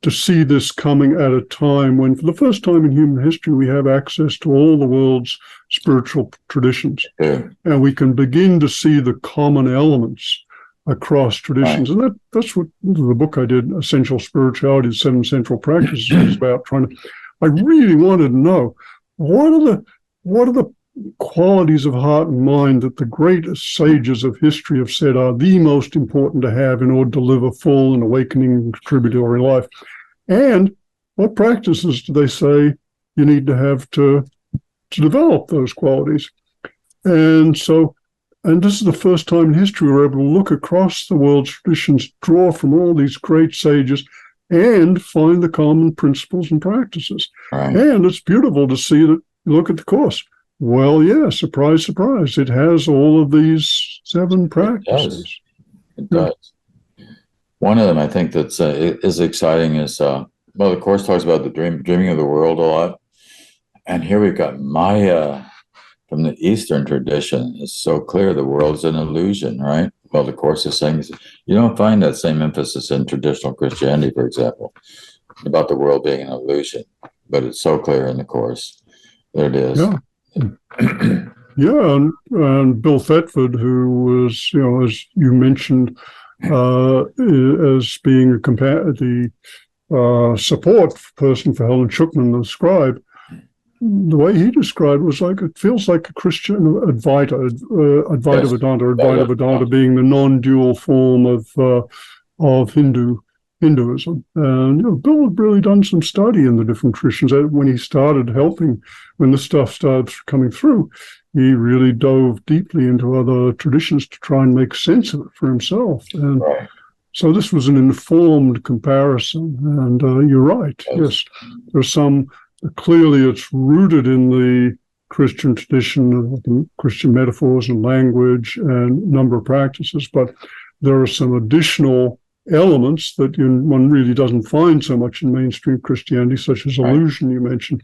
S2: to see this coming at a time when, for the first time in human history, we have access to all the world's spiritual traditions.
S1: Yeah.
S2: And we can begin to see the common elements across traditions.
S1: Right.
S2: And that's what the book I did, Essential Spirituality, the 7 Central Practices, was about. I really wanted to know what are the qualities of heart and mind that the greatest sages of history have said are the most important to have in order to live a full and awakening contributory life. And what practices do they say you need to have to develop those qualities? And this is the first time in history we're able to look across the world's traditions, draw from all these great sages, and find the common principles and practices.
S1: Right.
S2: And it's beautiful to see that, look at the Course. Well, yeah, surprise, surprise. It has all of these 7 practices.
S1: It does. One of them, I think, that's is exciting is, the Course talks about the dreaming of the world a lot. And here we've got Maya from the Eastern tradition. It's so clear the world's an illusion, right? Well, the Course is saying you don't find that same emphasis in traditional Christianity, for example, about the world being an illusion. But it's so clear in the Course. There it is.
S2: Yeah. Yeah, and Bill Thetford, who was, as you mentioned, as being the support person for Helen Schucman, the scribe, the way he described it was like, it feels like a Christian Advaita
S1: Yes.
S2: Vedanta being the non-dual form of Hinduism. And Bill had really done some study in the different traditions. When he started helping, when the stuff started coming through, he really dove deeply into other traditions to try and make sense of it for himself. And
S1: Right.
S2: so this was an informed comparison. And you're right. Yes, there's some. Clearly, it's rooted in the Christian tradition, the Christian metaphors and language and number of practices, but there are some additional elements that one really doesn't find so much in mainstream Christianity, such as illusion, you mentioned,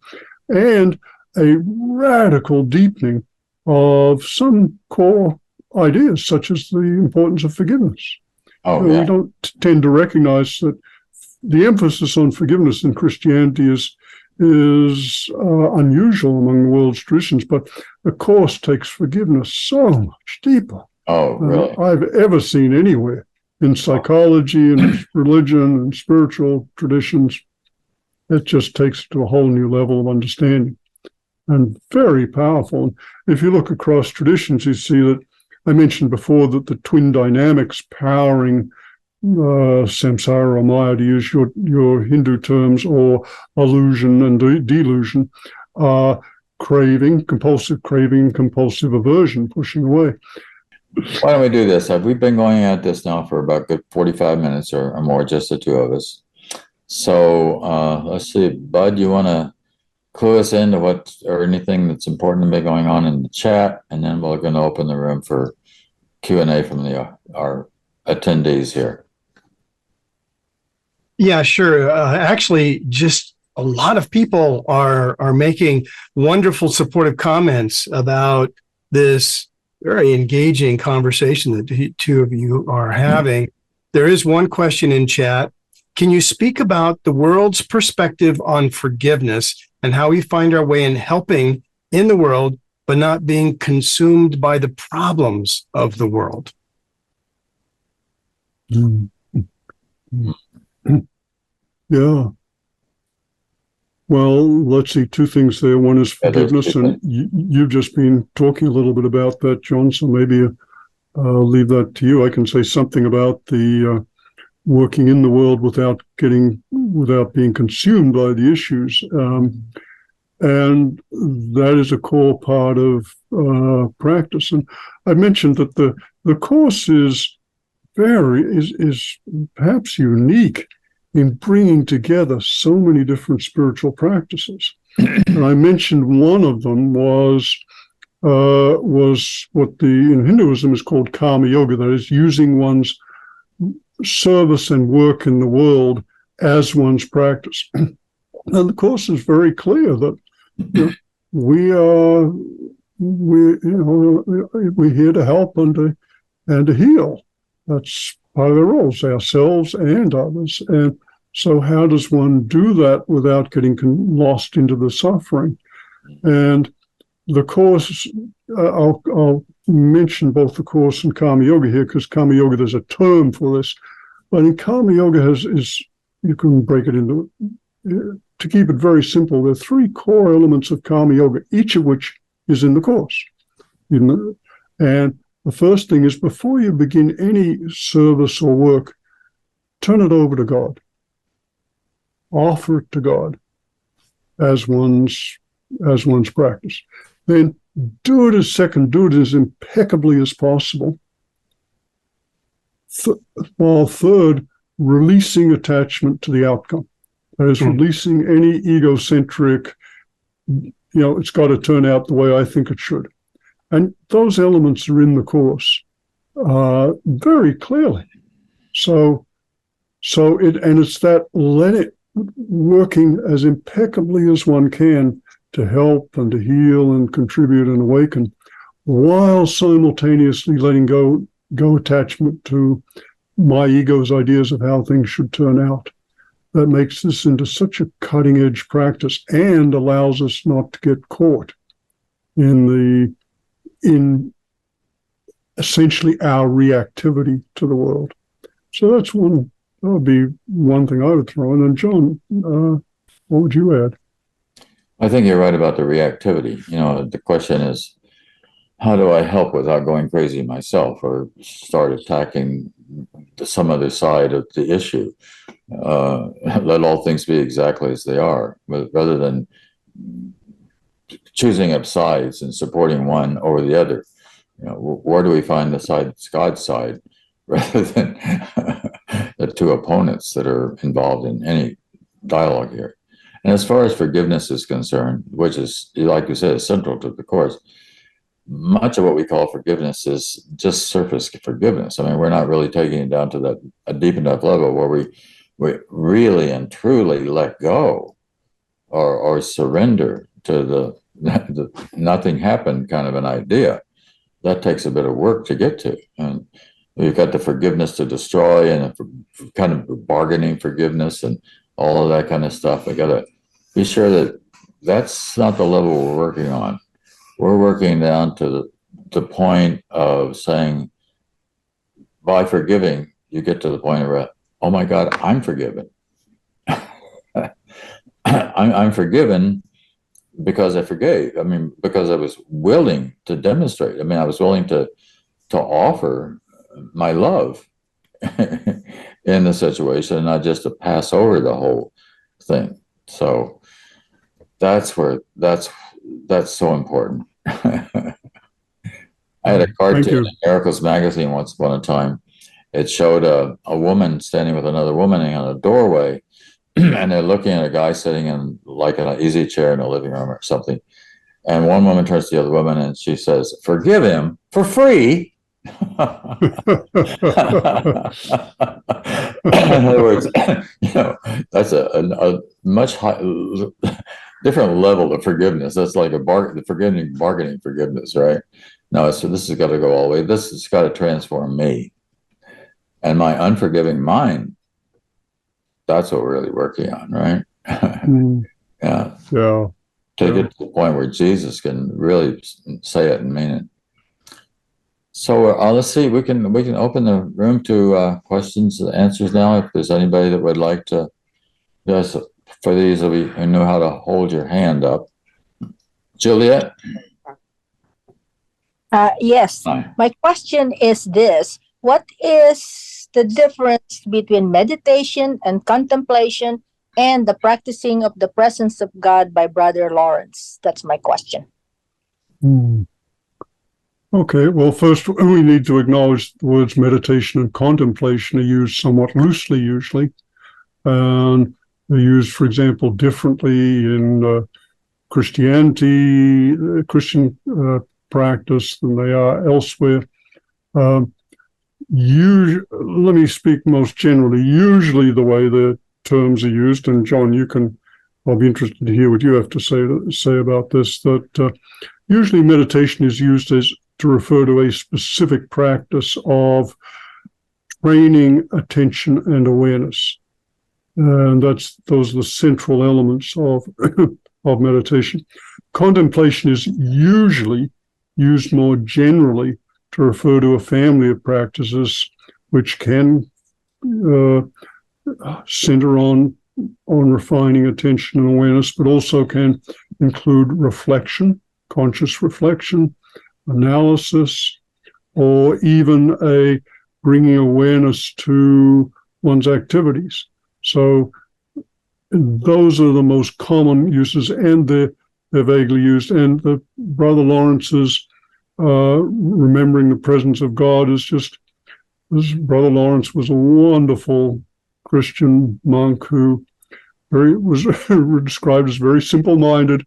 S2: and a radical deepening of some core ideas, such as the importance of forgiveness. We don't tend to recognize that the emphasis on forgiveness in Christianity is unusual among the world's traditions, but the Course takes forgiveness so much deeper
S1: than
S2: I've ever seen anywhere in psychology and religion and spiritual traditions. It just takes it to a whole new level of understanding and very powerful. And if you look across traditions, you see that I mentioned before that the twin dynamics powering samsara or maya, to use your Hindu terms, or illusion and delusion, are compulsive craving, compulsive aversion, pushing away.
S1: Why don't we do this? Have we been going at this now for about good 45 minutes or more, just the two of us? So let's see, Bud, you want to clue us into what or anything that's important to be going on in the chat, and then we're going to open the room for Q&A from our attendees here.
S3: Yeah, sure. Actually, just a lot of people are making wonderful supportive comments about this very engaging conversation that the two of you are having. There is one question in chat. Can you speak about the world's perspective on forgiveness and how we find our way in helping in the world, but not being consumed by the problems of the world?
S2: Yeah. Well, let's see, two things there. One is forgiveness, and you've just been talking a little bit about that, John, so maybe I'll leave that to you. I can say something about the working in the world without being consumed by the issues. And that is a core part of practice. And I mentioned that the course is perhaps unique in bringing together so many different spiritual practices. And I mentioned one of them was what in Hinduism is called karma yoga, that is using one's service and work in the world as one's practice. And the course is very clear that we're here to help and to heal. That's part of the roles, ourselves and others. And so how does one do that without getting lost into the suffering? And the course, I'll mention both the course and karma yoga here, because karma yoga, there's a term for this. But in karma yoga you can break it into, to keep it very simple, there are three core elements of karma yoga, each of which is in the course. And the first thing is, before you begin any service or work, turn it over to God. Offer it to God as one's practice. Then do it as impeccably as possible. While third, releasing attachment to the outcome. That is, releasing any egocentric, it's got to turn out the way I think it should. And those elements are in the course very clearly. So it's that working as impeccably as one can to help and to heal and contribute and awaken, while simultaneously letting go attachment to my ego's ideas of how things should turn out. That makes this into such a cutting edge practice and allows us not to get caught in essentially our reactivity to the world. So that would be one thing I would throw in. And John, what would you add?
S1: I think you're right about the reactivity. The question is, how do I help without going crazy myself or start attacking some other side of the issue? Let all things be exactly as they are, rather than choosing up sides and supporting one over the other. Where do we find the side that's God's side, rather than the two opponents that are involved in any dialogue here? And as far as forgiveness is concerned, which is, like you said, is central to the course, much of what we call forgiveness is just surface forgiveness. I mean, we're not really taking it down to a deep enough level where we really and truly let go or surrender to the nothing happened kind of an idea. That takes a bit of work to get to. And we've got the forgiveness to destroy and kind of bargaining forgiveness and all of that kind of stuff. I got to be sure that that's not the level we're working on. We're working down to the point of saying, by forgiving, you get to the point of, oh my God, I'm forgiven. I'm forgiven because I forgave. I mean, because I was willing to demonstrate. I mean, I was willing to offer my love in the situation, not just to pass over the whole thing. So that's so important. I had a
S2: Thank
S1: cartoon
S2: you.
S1: in Miracles magazine once upon a time. It showed a woman standing with another woman in a doorway, and they're looking at a guy sitting in like an easy chair in a living room or something. And one woman turns to the other woman and she says, "Forgive him for free." In other words, that's a much different level of forgiveness. That's like the bargaining forgiveness, right? No, so this has got to go all the way. This has got to transform me and my unforgiving mind. That's what we're really working on, right? Yeah.
S2: Yeah.
S1: To get to the point where Jesus can really say it and mean it. So let's see. We can open the room to questions and answers now. If there's anybody that would like to, yes, for these of you who know how to hold your hand up, Juliet.
S4: Yes.
S1: Hi.
S4: My question is this: what is the difference between meditation and contemplation and the practicing of the presence of God by Brother Lawrence? That's my question.
S2: Okay, well, first we need to acknowledge the words meditation and contemplation are used somewhat loosely usually. And they're used, for example, differently in Christianity, Christian practice than they are elsewhere. Let me speak most generally. Usually the way the terms are used, and John, I'll be interested to hear what you have to say about this, that usually meditation is used to refer to a specific practice of training attention and awareness. And those are the central elements of meditation. Contemplation is usually used more generally to refer to a family of practices which can center on refining attention and awareness, but also can include reflection, conscious reflection, analysis, or even a bringing awareness to one's activities. So those are the most common uses, and they're vaguely used. And the Brother Lawrence's remembering the presence of God is just, this Brother Lawrence was a wonderful Christian monk who was described as very simple-minded,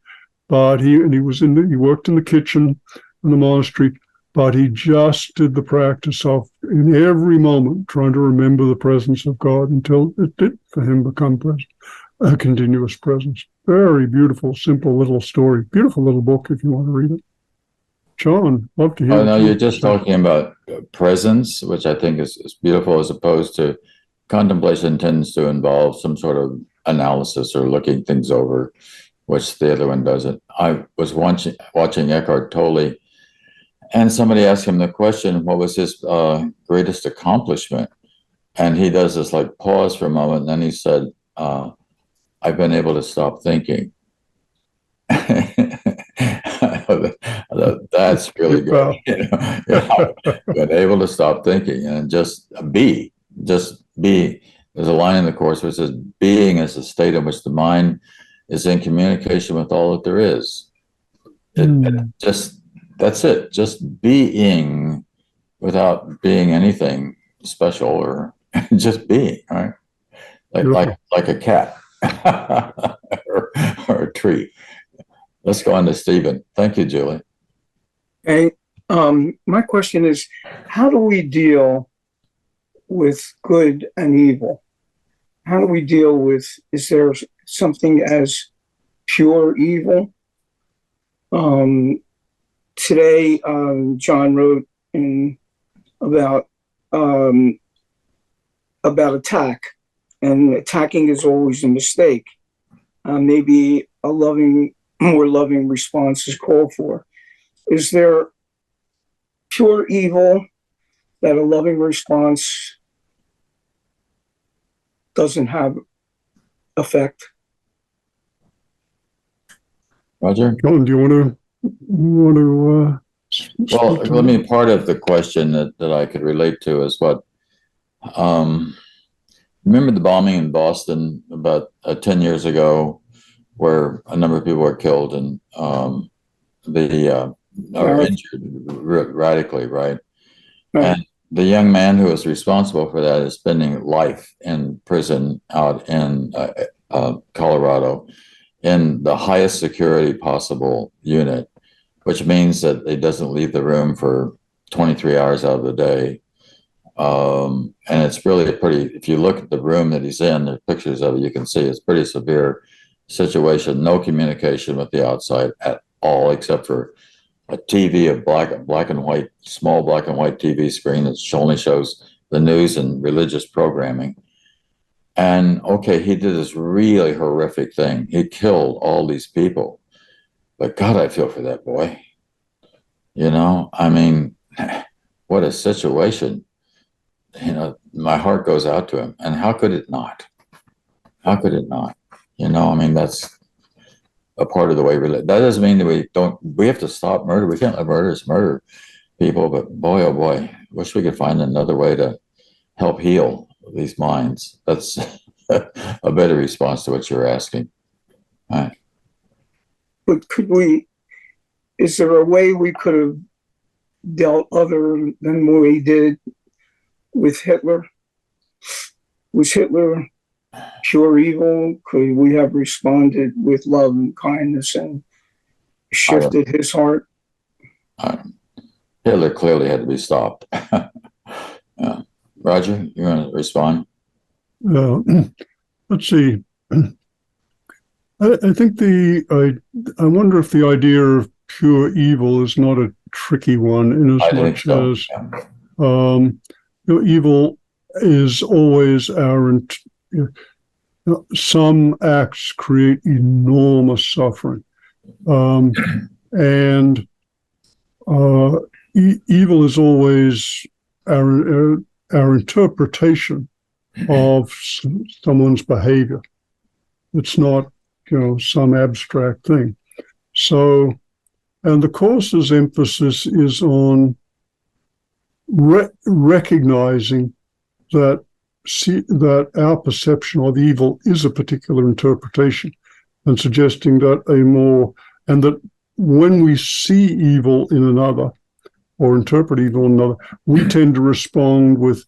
S2: but he worked in the kitchen in the monastery, but he just did the practice of, in every moment, trying to remember the presence of God until it did for him become a continuous presence. Very beautiful, simple little story. Beautiful little book if you want to read it. John, love to hear.
S1: Oh, no, you're just talking about presence, which I think is beautiful, as opposed to contemplation tends to involve some sort of analysis or looking things over, which the other one doesn't. I was watching Eckhart Tolle, and somebody asked him the question, what was his greatest accomplishment? And he does this like pause for a moment, and then he said, I've been able to stop thinking. That's really good. Been able to stop thinking and just be. There's a line in the Course which says, being is a state in which the mind is in communication with all that there is. That's it. Just being without being anything special, or just being, right? Like a cat or a tree. Let's go on to Stephen. Thank you, Julie.
S5: Okay. My question is, how do we deal with good and evil? How do we deal with, is there something as pure evil? Today, John wrote about attack, and attacking is always a mistake. Maybe a more loving response is called for. Is there pure evil that a loving response doesn't have effect?
S1: Roger?
S2: John, do you want to
S1: well, let me, part of the question that I could relate to is what, remember the bombing in Boston about 10 years ago, where a number of people were killed, and the or injured radically, right?
S5: Right.
S1: And the young man who is responsible for that is spending life in prison out in Colorado in the highest security possible unit, which means that he doesn't leave the room for 23 hours out of the day. And it's really a pretty, if you look at the room that he's in, there's pictures of it, you can see it's pretty severe situation, no communication with the outside at all, except for a TV of black and white, small black and white TV screen that only shows the news and religious programming. And okay, he did this really horrific thing. He killed all these people. But God, I feel for that boy. You know, I mean, what a situation. You know, my heart goes out to him. And how could it not? How could it not? You know, I mean, that's a part of the way we live. That doesn't mean that we have to stop murder. We can't let murderers murder people, but boy, oh boy, wish we could find another way to help heal these minds. That's a better response to what you're asking. All right.
S5: But is there a way we could have dealt other than what we did with Hitler? Was Hitler pure evil? Could we have responded with love and kindness and shifted his heart?
S1: Hitler clearly had to be stopped. Yeah. Roger, you want to respond?
S2: Let's see. I think I wonder if the idea of pure evil is not a tricky one, in as much as evil is always some acts create enormous suffering, and evil is always our interpretation of someone's behavior. It's not, some abstract thing. So, and the course's emphasis is on recognizing that our perception of evil is a particular interpretation, and suggesting that and that when we see evil in another or interpret evil in another, we tend to respond with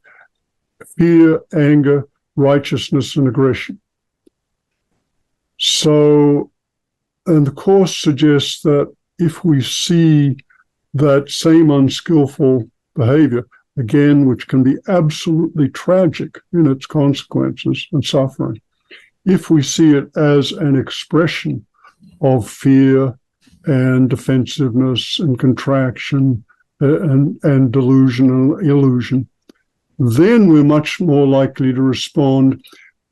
S2: fear, anger, righteousness, and aggression. So, and the Course suggests that if we see that same unskillful behavior, again, which can be absolutely tragic in its consequences and suffering, if we see it as an expression of fear and defensiveness and contraction and delusion and illusion, then we're much more likely to respond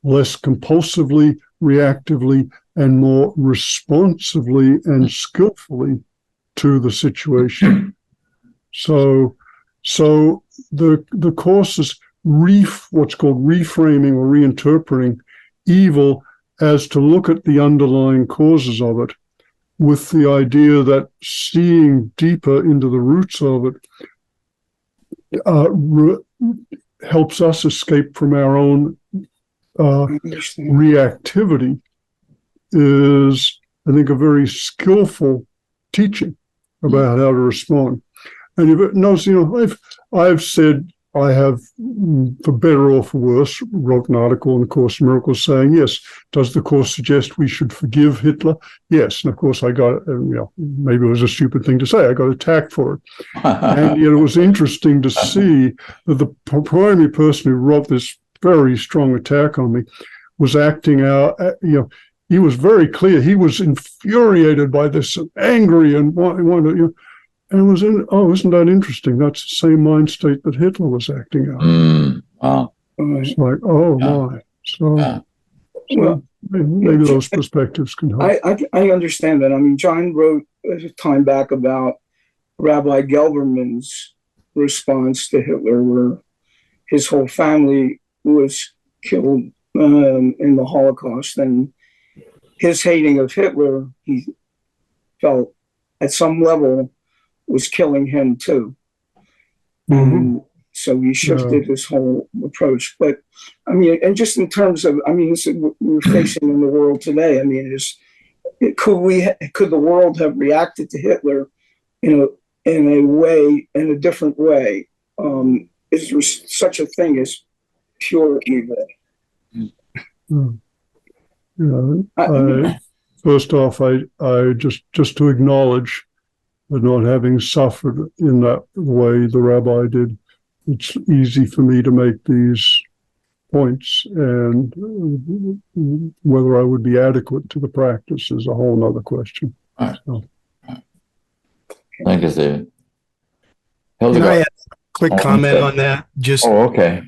S2: less compulsively, reactively, and more responsively and skillfully to the situation. So the Course is what's called reframing or reinterpreting evil as to look at the underlying causes of it, with the idea that seeing deeper into the roots of it helps us escape from our own reactivity, is, I think, a very skillful teaching about how to respond. And if it knows, I've said, I have, for better or for worse, wrote an article in the Course in Miracles saying, yes, does the Course suggest we should forgive Hitler? Yes. And of course I got, maybe it was a stupid thing to say, I got attacked for it. And yet it was interesting to see that the primary person who wrote this very strong attack on me was acting out, he was very clear. He was infuriated by this, angry, and wanted, and was isn't that interesting? That's the same mind state that Hitler was acting out.
S1: Wow.
S2: It's like, my. So maybe those perspectives can help.
S5: I understand that. I mean, John wrote a time back about Rabbi Gelberman's response to Hitler, where his whole family was killed in the Holocaust, and his hating of Hitler, he felt at some level was killing him too. So he shifted his whole approach. But I mean, and just in terms of, this is what we're facing in the world today. I mean, could the world have reacted to Hitler in a way, in a different way. Is there such a thing as pure evil?
S2: First off, I just to acknowledge that not having suffered in that way the rabbi did, it's easy for me to make these points, and whether I would be adequate to the practice is a whole nother question.
S1: Right.
S2: So.
S1: Thank you, David.
S3: Can I
S1: Hildegard.
S3: add a quick comment on that? Just
S1: Okay.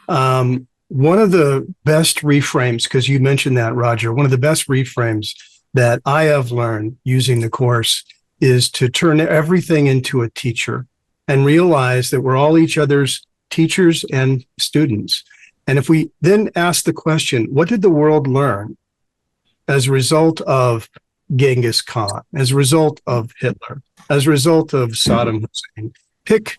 S3: one of the best reframes, because you mentioned that, Roger, one of the best reframes that I have learned using the course is to turn everything into a teacher and realize that we're all each other's teachers and students. And if we then ask the question, what did the world learn as a result of Genghis Khan, as a result of Hitler, as a result of Saddam Hussein? Pick,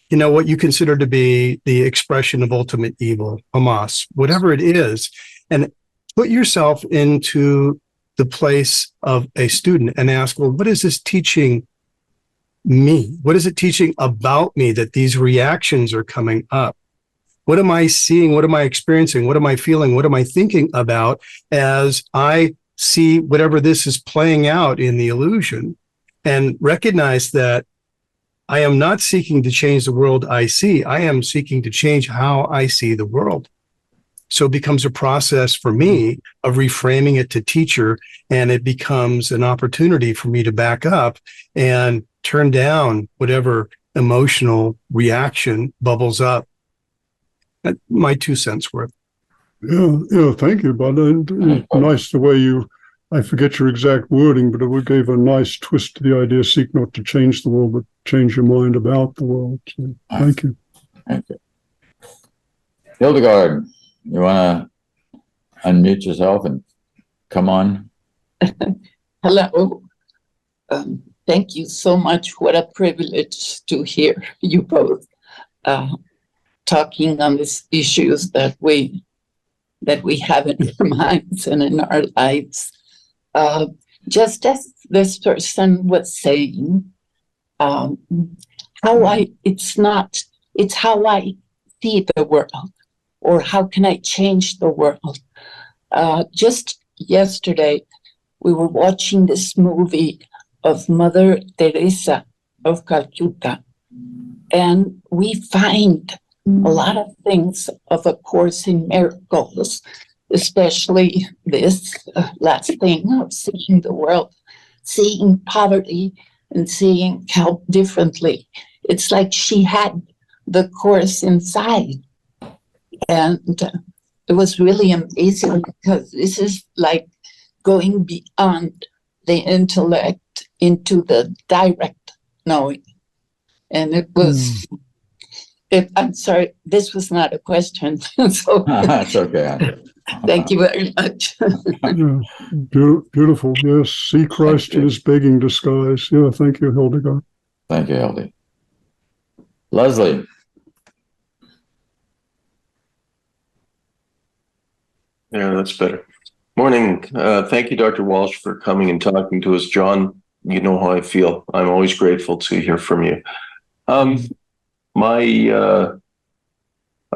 S3: what you consider to be the expression of ultimate evil, Hamas, whatever it is, and put yourself into the place of a student and ask, well, what is this teaching me? What is it teaching about me that these reactions are coming up? What am I seeing? What am I experiencing? What am I feeling? What am I thinking about as I see whatever this is playing out in the illusion? And recognize that I am not seeking to change the world I see. I am seeking to change how I see the world. So it becomes a process for me of reframing it to teacher, and it becomes an opportunity for me to back up and turn down whatever emotional reaction bubbles up. That's my 2 cents worth.
S2: Yeah, thank you, Bud. And nice the way I forget your exact wording, but it gave a nice twist to the idea, seek not to change the world, but change your mind about the world. So, thank you.
S1: Thank you. Hildegard, you want to unmute yourself and come on?
S6: Hello. Thank you so much. What a privilege to hear you both talking on these issues that we have in our minds and in our lives. Just as this person was saying, it's how I see the world, or how can I change the world? Just yesterday, we were watching this movie of Mother Teresa of Calcutta, and we find a lot of things of A Course in Miracles, especially this last thing of seeing the world, seeing poverty and seeing help differently. It's like she had the Course inside. And it was really amazing, because this is like going beyond the intellect into the direct knowing. And it was, I'm sorry, this was not a question. So
S1: That's okay.
S6: thank you very much.
S2: Yeah, beautiful. Yes, see Christ in his begging disguise. Yeah, thank you, Hildegard.
S1: Thank you, Hildy. Leslie.
S7: Yeah, that's better. Morning. Thank you, Dr. Walsh, for coming and talking to us. John, you know how I feel. I'm always grateful to hear from you. My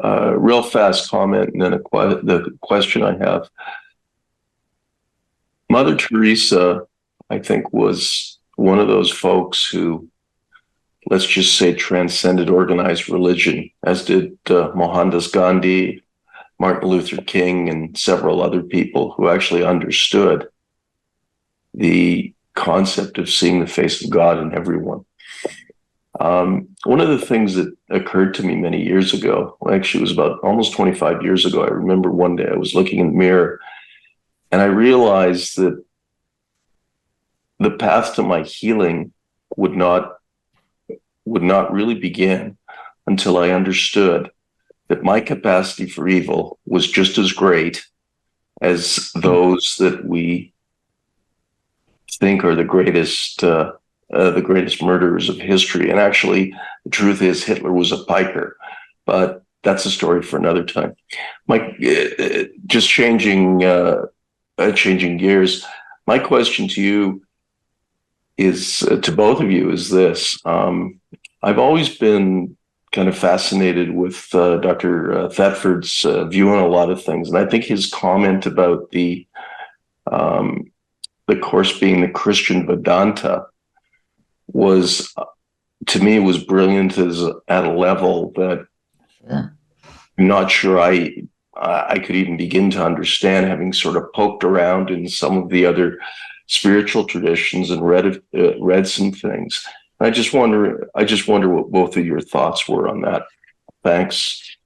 S7: real fast comment and then the question I have. Mother Teresa, I think, was one of those folks who, let's just say, transcended organized religion, as did Mohandas Gandhi, Martin Luther King, and several other people who actually understood the concept of seeing the face of God in everyone. One of the things that occurred to me many years ago, actually it was about almost 25 years ago, I remember one day I was looking in the mirror and I realized that the path to my healing would not really begin until I understood that my capacity for evil was just as great as those that we think are the greatest murderers of history. And actually, the truth is Hitler was a piker, but that's a story for another time. Mike, just changing gears, my question to you is to both of you is this. I've always been kind of fascinated with Dr. Thetford's view on a lot of things, and I think his comment about the course being the Christian Vedanta was, to me, was brilliant as at a level that
S1: Sure.
S7: I'm not sure I could even begin to understand, having sort of poked around in some of the other spiritual traditions and read some things. I just wonder what both of your thoughts were on that. Thanks.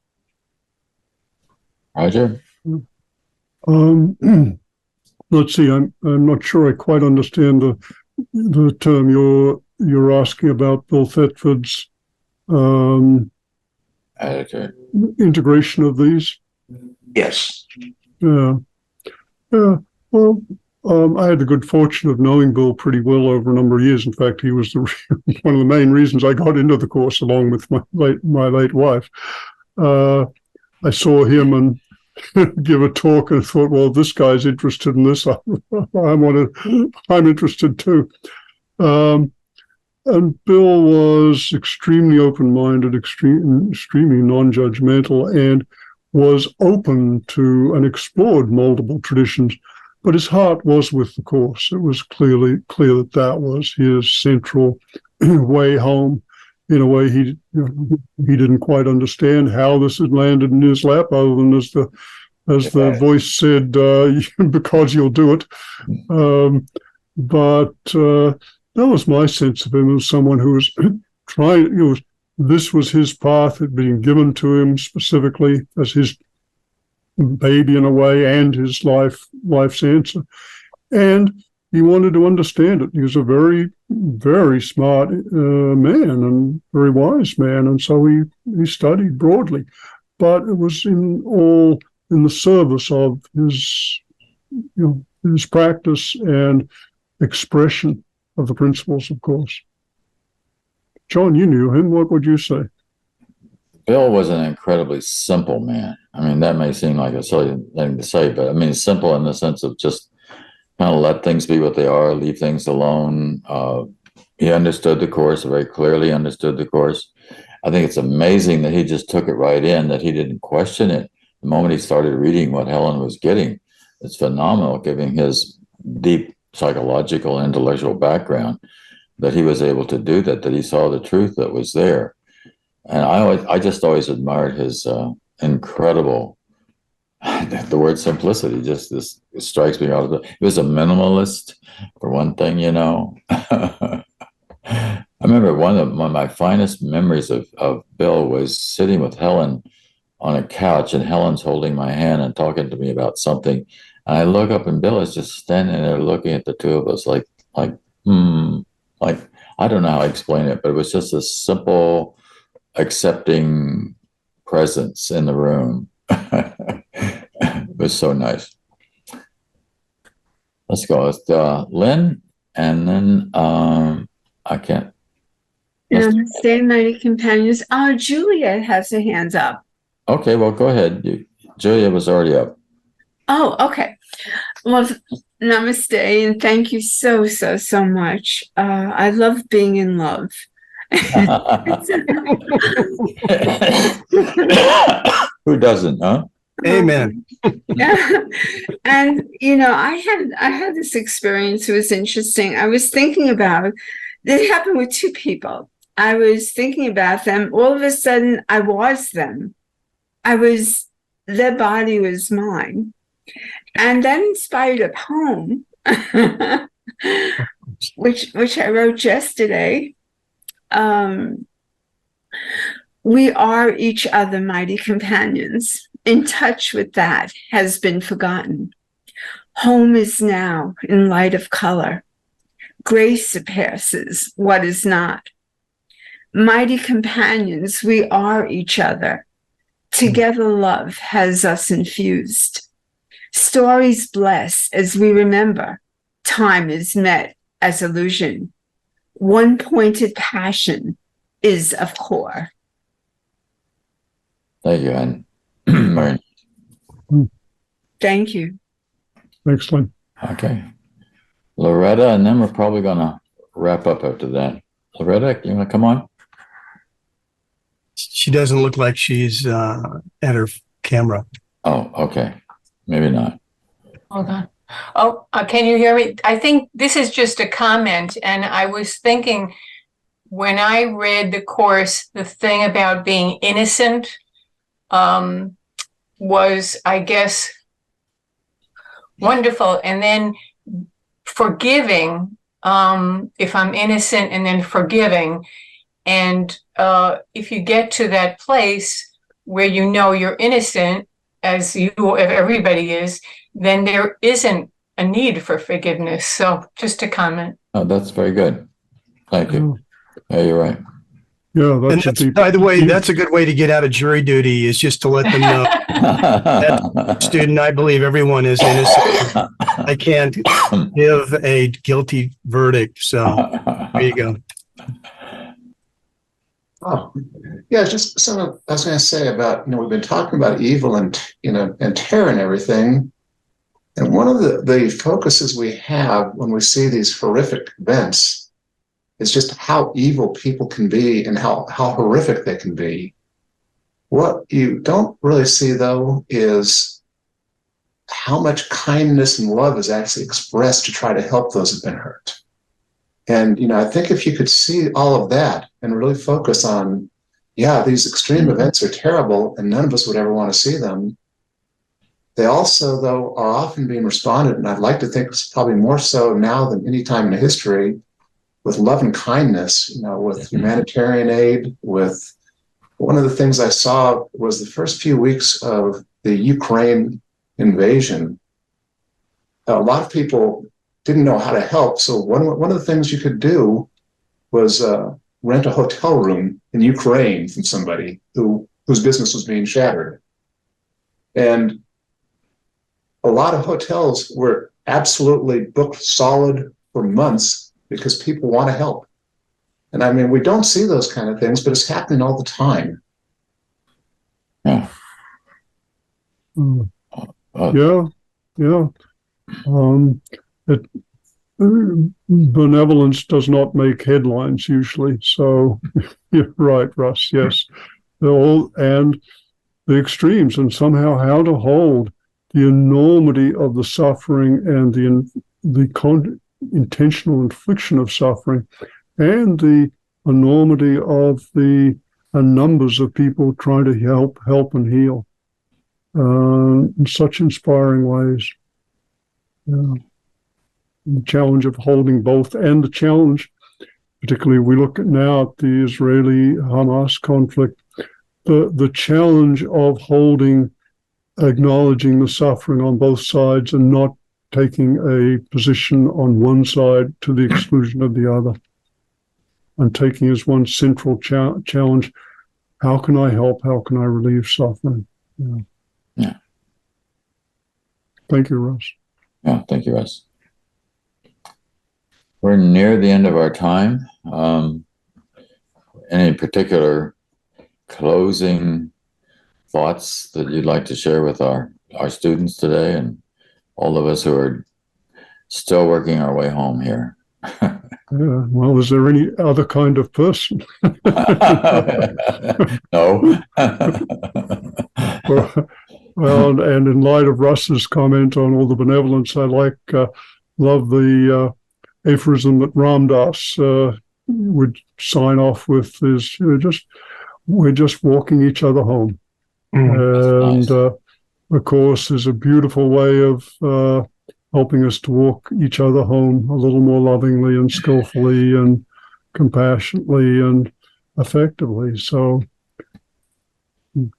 S1: Roger?
S2: Let's see. I'm not sure I quite understand the term you're asking about. Bill Thetford's
S1: Attitude.
S2: integration of these.
S7: Yes.
S2: Yeah. Well, I had the good fortune of knowing Bill pretty well over a number of years. In fact, he was one of the main reasons I got into the course, along with my late wife. I saw him and give a talk and thought, well, this guy's interested in this. I'm interested too. And Bill was extremely open-minded, extremely non-judgmental, and was open to and explored multiple traditions. But his heart was with the course. It was clear that was his central way home. In a way, he didn't quite understand how this had landed in his lap, other than as the voice said, because you'll do it. But that was my sense of him as someone who was trying. This was his path; had been given to him specifically as his baby in a way, and his life's answer. And he wanted to understand it. He was a very, very smart man and very wise man, and so he studied broadly, but it was in the service of his practice and expression of the principles, of course. John, you knew him. What would you say?
S1: Bill was an incredibly simple man. I mean, that may seem like a silly thing to say, but I mean, simple in the sense of just kind of let things be what they are, leave things alone. He understood the course, very clearly understood the course. I think it's amazing that he just took it right in, that he didn't question it. The moment he started reading what Helen was getting, it's phenomenal, given his deep psychological, intellectual background, that he was able to do that, that he saw the truth that was there. And I just always admired his incredible, the word simplicity, just this strikes me out of it. He was a minimalist, for one thing, I remember one of my finest memories of Bill was sitting with Helen on a couch, and Helen's holding my hand and talking to me about something. And I look up, and Bill is just standing there looking at the two of us like, I don't know how I explain it, but it was just a simple, accepting presence in the room. It was so nice. Let's go with Lynn, and then I can't.
S8: Namaste, mighty companions. Julia has her hands up.
S1: Okay, well, go ahead. Julia was already up.
S8: Oh, okay. Well, namaste, and thank you so much. I love being in love.
S1: Who doesn't, huh?
S3: Amen.
S8: And I had this experience. It was interesting. I was thinking about it happened with two people. I was thinking about them. All of a sudden, I was them. Their body was mine. And that inspired a poem, which I wrote yesterday. We are each other, mighty companions. In touch with that has been forgotten. Home is now in light of color. Grace surpasses what is not. Mighty companions, we are each other. Together love has us infused. Stories bless as we remember. Time is met as illusion. One pointed passion is of core.
S1: Thank you, Anne.
S8: Thank you.
S2: Excellent.
S1: Okay. Loretta, and then we're probably going to wrap up after that. Loretta, you want to come on?
S3: She doesn't look like she's at her camera.
S1: Oh, okay. Maybe not.
S9: Hold on. Oh, can you hear me? I think this is just a comment, and I was thinking when I read the course, the thing about being innocent was, I guess, wonderful. And then forgiving, if I'm innocent, and then forgiving. And if you get to that place where you know you're innocent, as you, if everybody is, then there isn't a need for forgiveness. So just a comment.
S1: Oh, that's very good. Thank you. Yeah, you're right.
S2: Yeah,
S3: And that's, by the way, that's a good way to get out of jury duty, is just to let them know that student, I believe everyone is innocent. I can't give a guilty verdict. So there you go.
S10: Oh, yeah, just some of, I was going to say about, we've been talking about evil and, and terror and everything. And one of the focuses we have when we see these horrific events is just how evil people can be and how horrific they can be. What you don't really see, though, is how much kindness and love is actually expressed to try to help those who've been hurt. And, I think if you could see all of that and really focus on, these extreme events are terrible and none of us would ever want to see them. They also, though, are often being responded, and I'd like to think it's probably more so now than any time in history, with love and kindness, with humanitarian aid, with one of the things I saw was the first few weeks of the Ukraine invasion. A lot of people didn't know how to help. So one of the things you could do was rent a hotel room in Ukraine from somebody whose business was being shattered. And a lot of hotels were absolutely booked solid for months because people want to help. And I mean, we don't see those kind of things, but it's happening all the time.
S1: Yeah.
S2: Yeah. Benevolence does not make headlines usually. So you're right, Russ. Yes. And the extremes, and somehow how to hold the enormity of the suffering and the intentional infliction of suffering, and the enormity of the numbers of people trying to help and heal in such inspiring ways. The challenge of holding both, and the challenge, particularly we look at now at the Israeli-Hamas conflict, the challenge of acknowledging the suffering on both sides and not taking a position on one side to the exclusion of the other, and taking as one central challenge, how can I help? How can I relieve suffering?
S1: Yeah.
S2: Thank you, Russ.
S1: Yeah, thank you, Russ. We're near the end of our time. Any particular closing thoughts that you'd like to share with our students today and all of us who are still working our way home here?
S2: Well, is there any other kind of person?
S1: No.
S2: Well, and in light of Russ's comment on all the benevolence, I love the aphorism that Ram Dass would sign off with, is we're just walking each other home. And nice. Of course, is a beautiful way of helping us to walk each other home a little more lovingly and skillfully and compassionately and effectively. So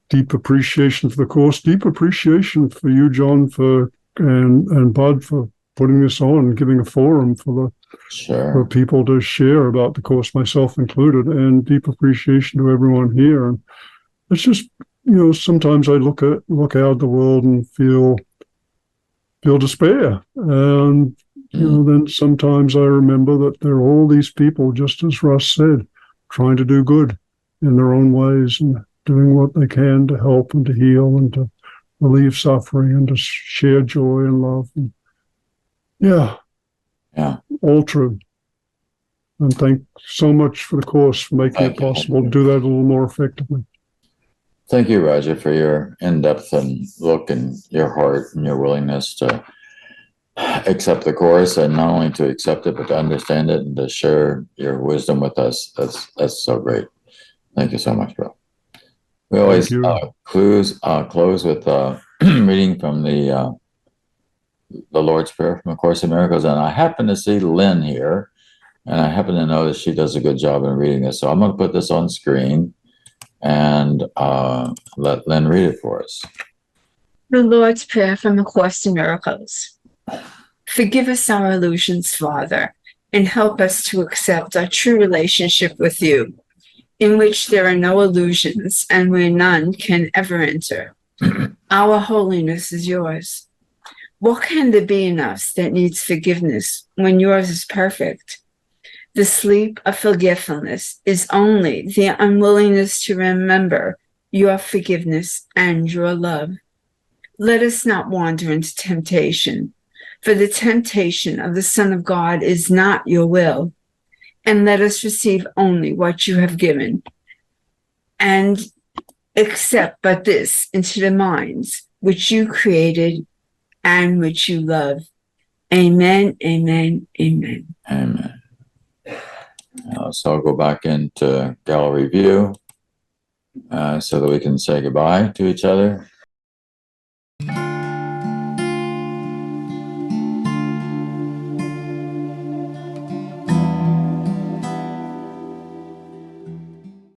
S2: deep appreciation for the course, deep appreciation for you, John, and Bud for putting this on and giving a forum for people to share about the course, myself included, and deep appreciation to everyone here. And it's just, sometimes I look out at the world and feel despair. And, then sometimes I remember that there are all these people, just as Russ said, trying to do good in their own ways and doing what they can to help and to heal and to relieve suffering and to share joy and love. And all true. And thank so much for the course for making
S1: Thank
S2: it
S1: you.
S2: possible to do that a little more effectively.
S1: Thank you, Roger, for your in-depth and look and your heart and your willingness to accept the course, and not only to accept it, but to understand it and to share your wisdom with us. That's so great. Thank you so much, bro. We always
S2: you.
S1: close with reading from the Lord's Prayer from A Course in Miracles, and I happen to see Lynn here, and I happen to know that she does a good job in reading this. So I'm going to put this on screen and let Lynn read it for us.
S8: The Lord's Prayer from A Course in Miracles. Forgive us our illusions, Father, and help us to accept our true relationship with you, in which there are no illusions and where none can ever enter. Our holiness is yours. What can there be in us that needs forgiveness when yours is perfect? The sleep of forgetfulness is only the unwillingness to remember your forgiveness and your love. Let us not wander into temptation, for the temptation of the Son of God is not your will. And let us receive only what you have given, and accept but this into the minds which you created and which you love. Amen, amen, amen.
S1: Amen. So I'll go back into gallery view so that we can say goodbye to each other.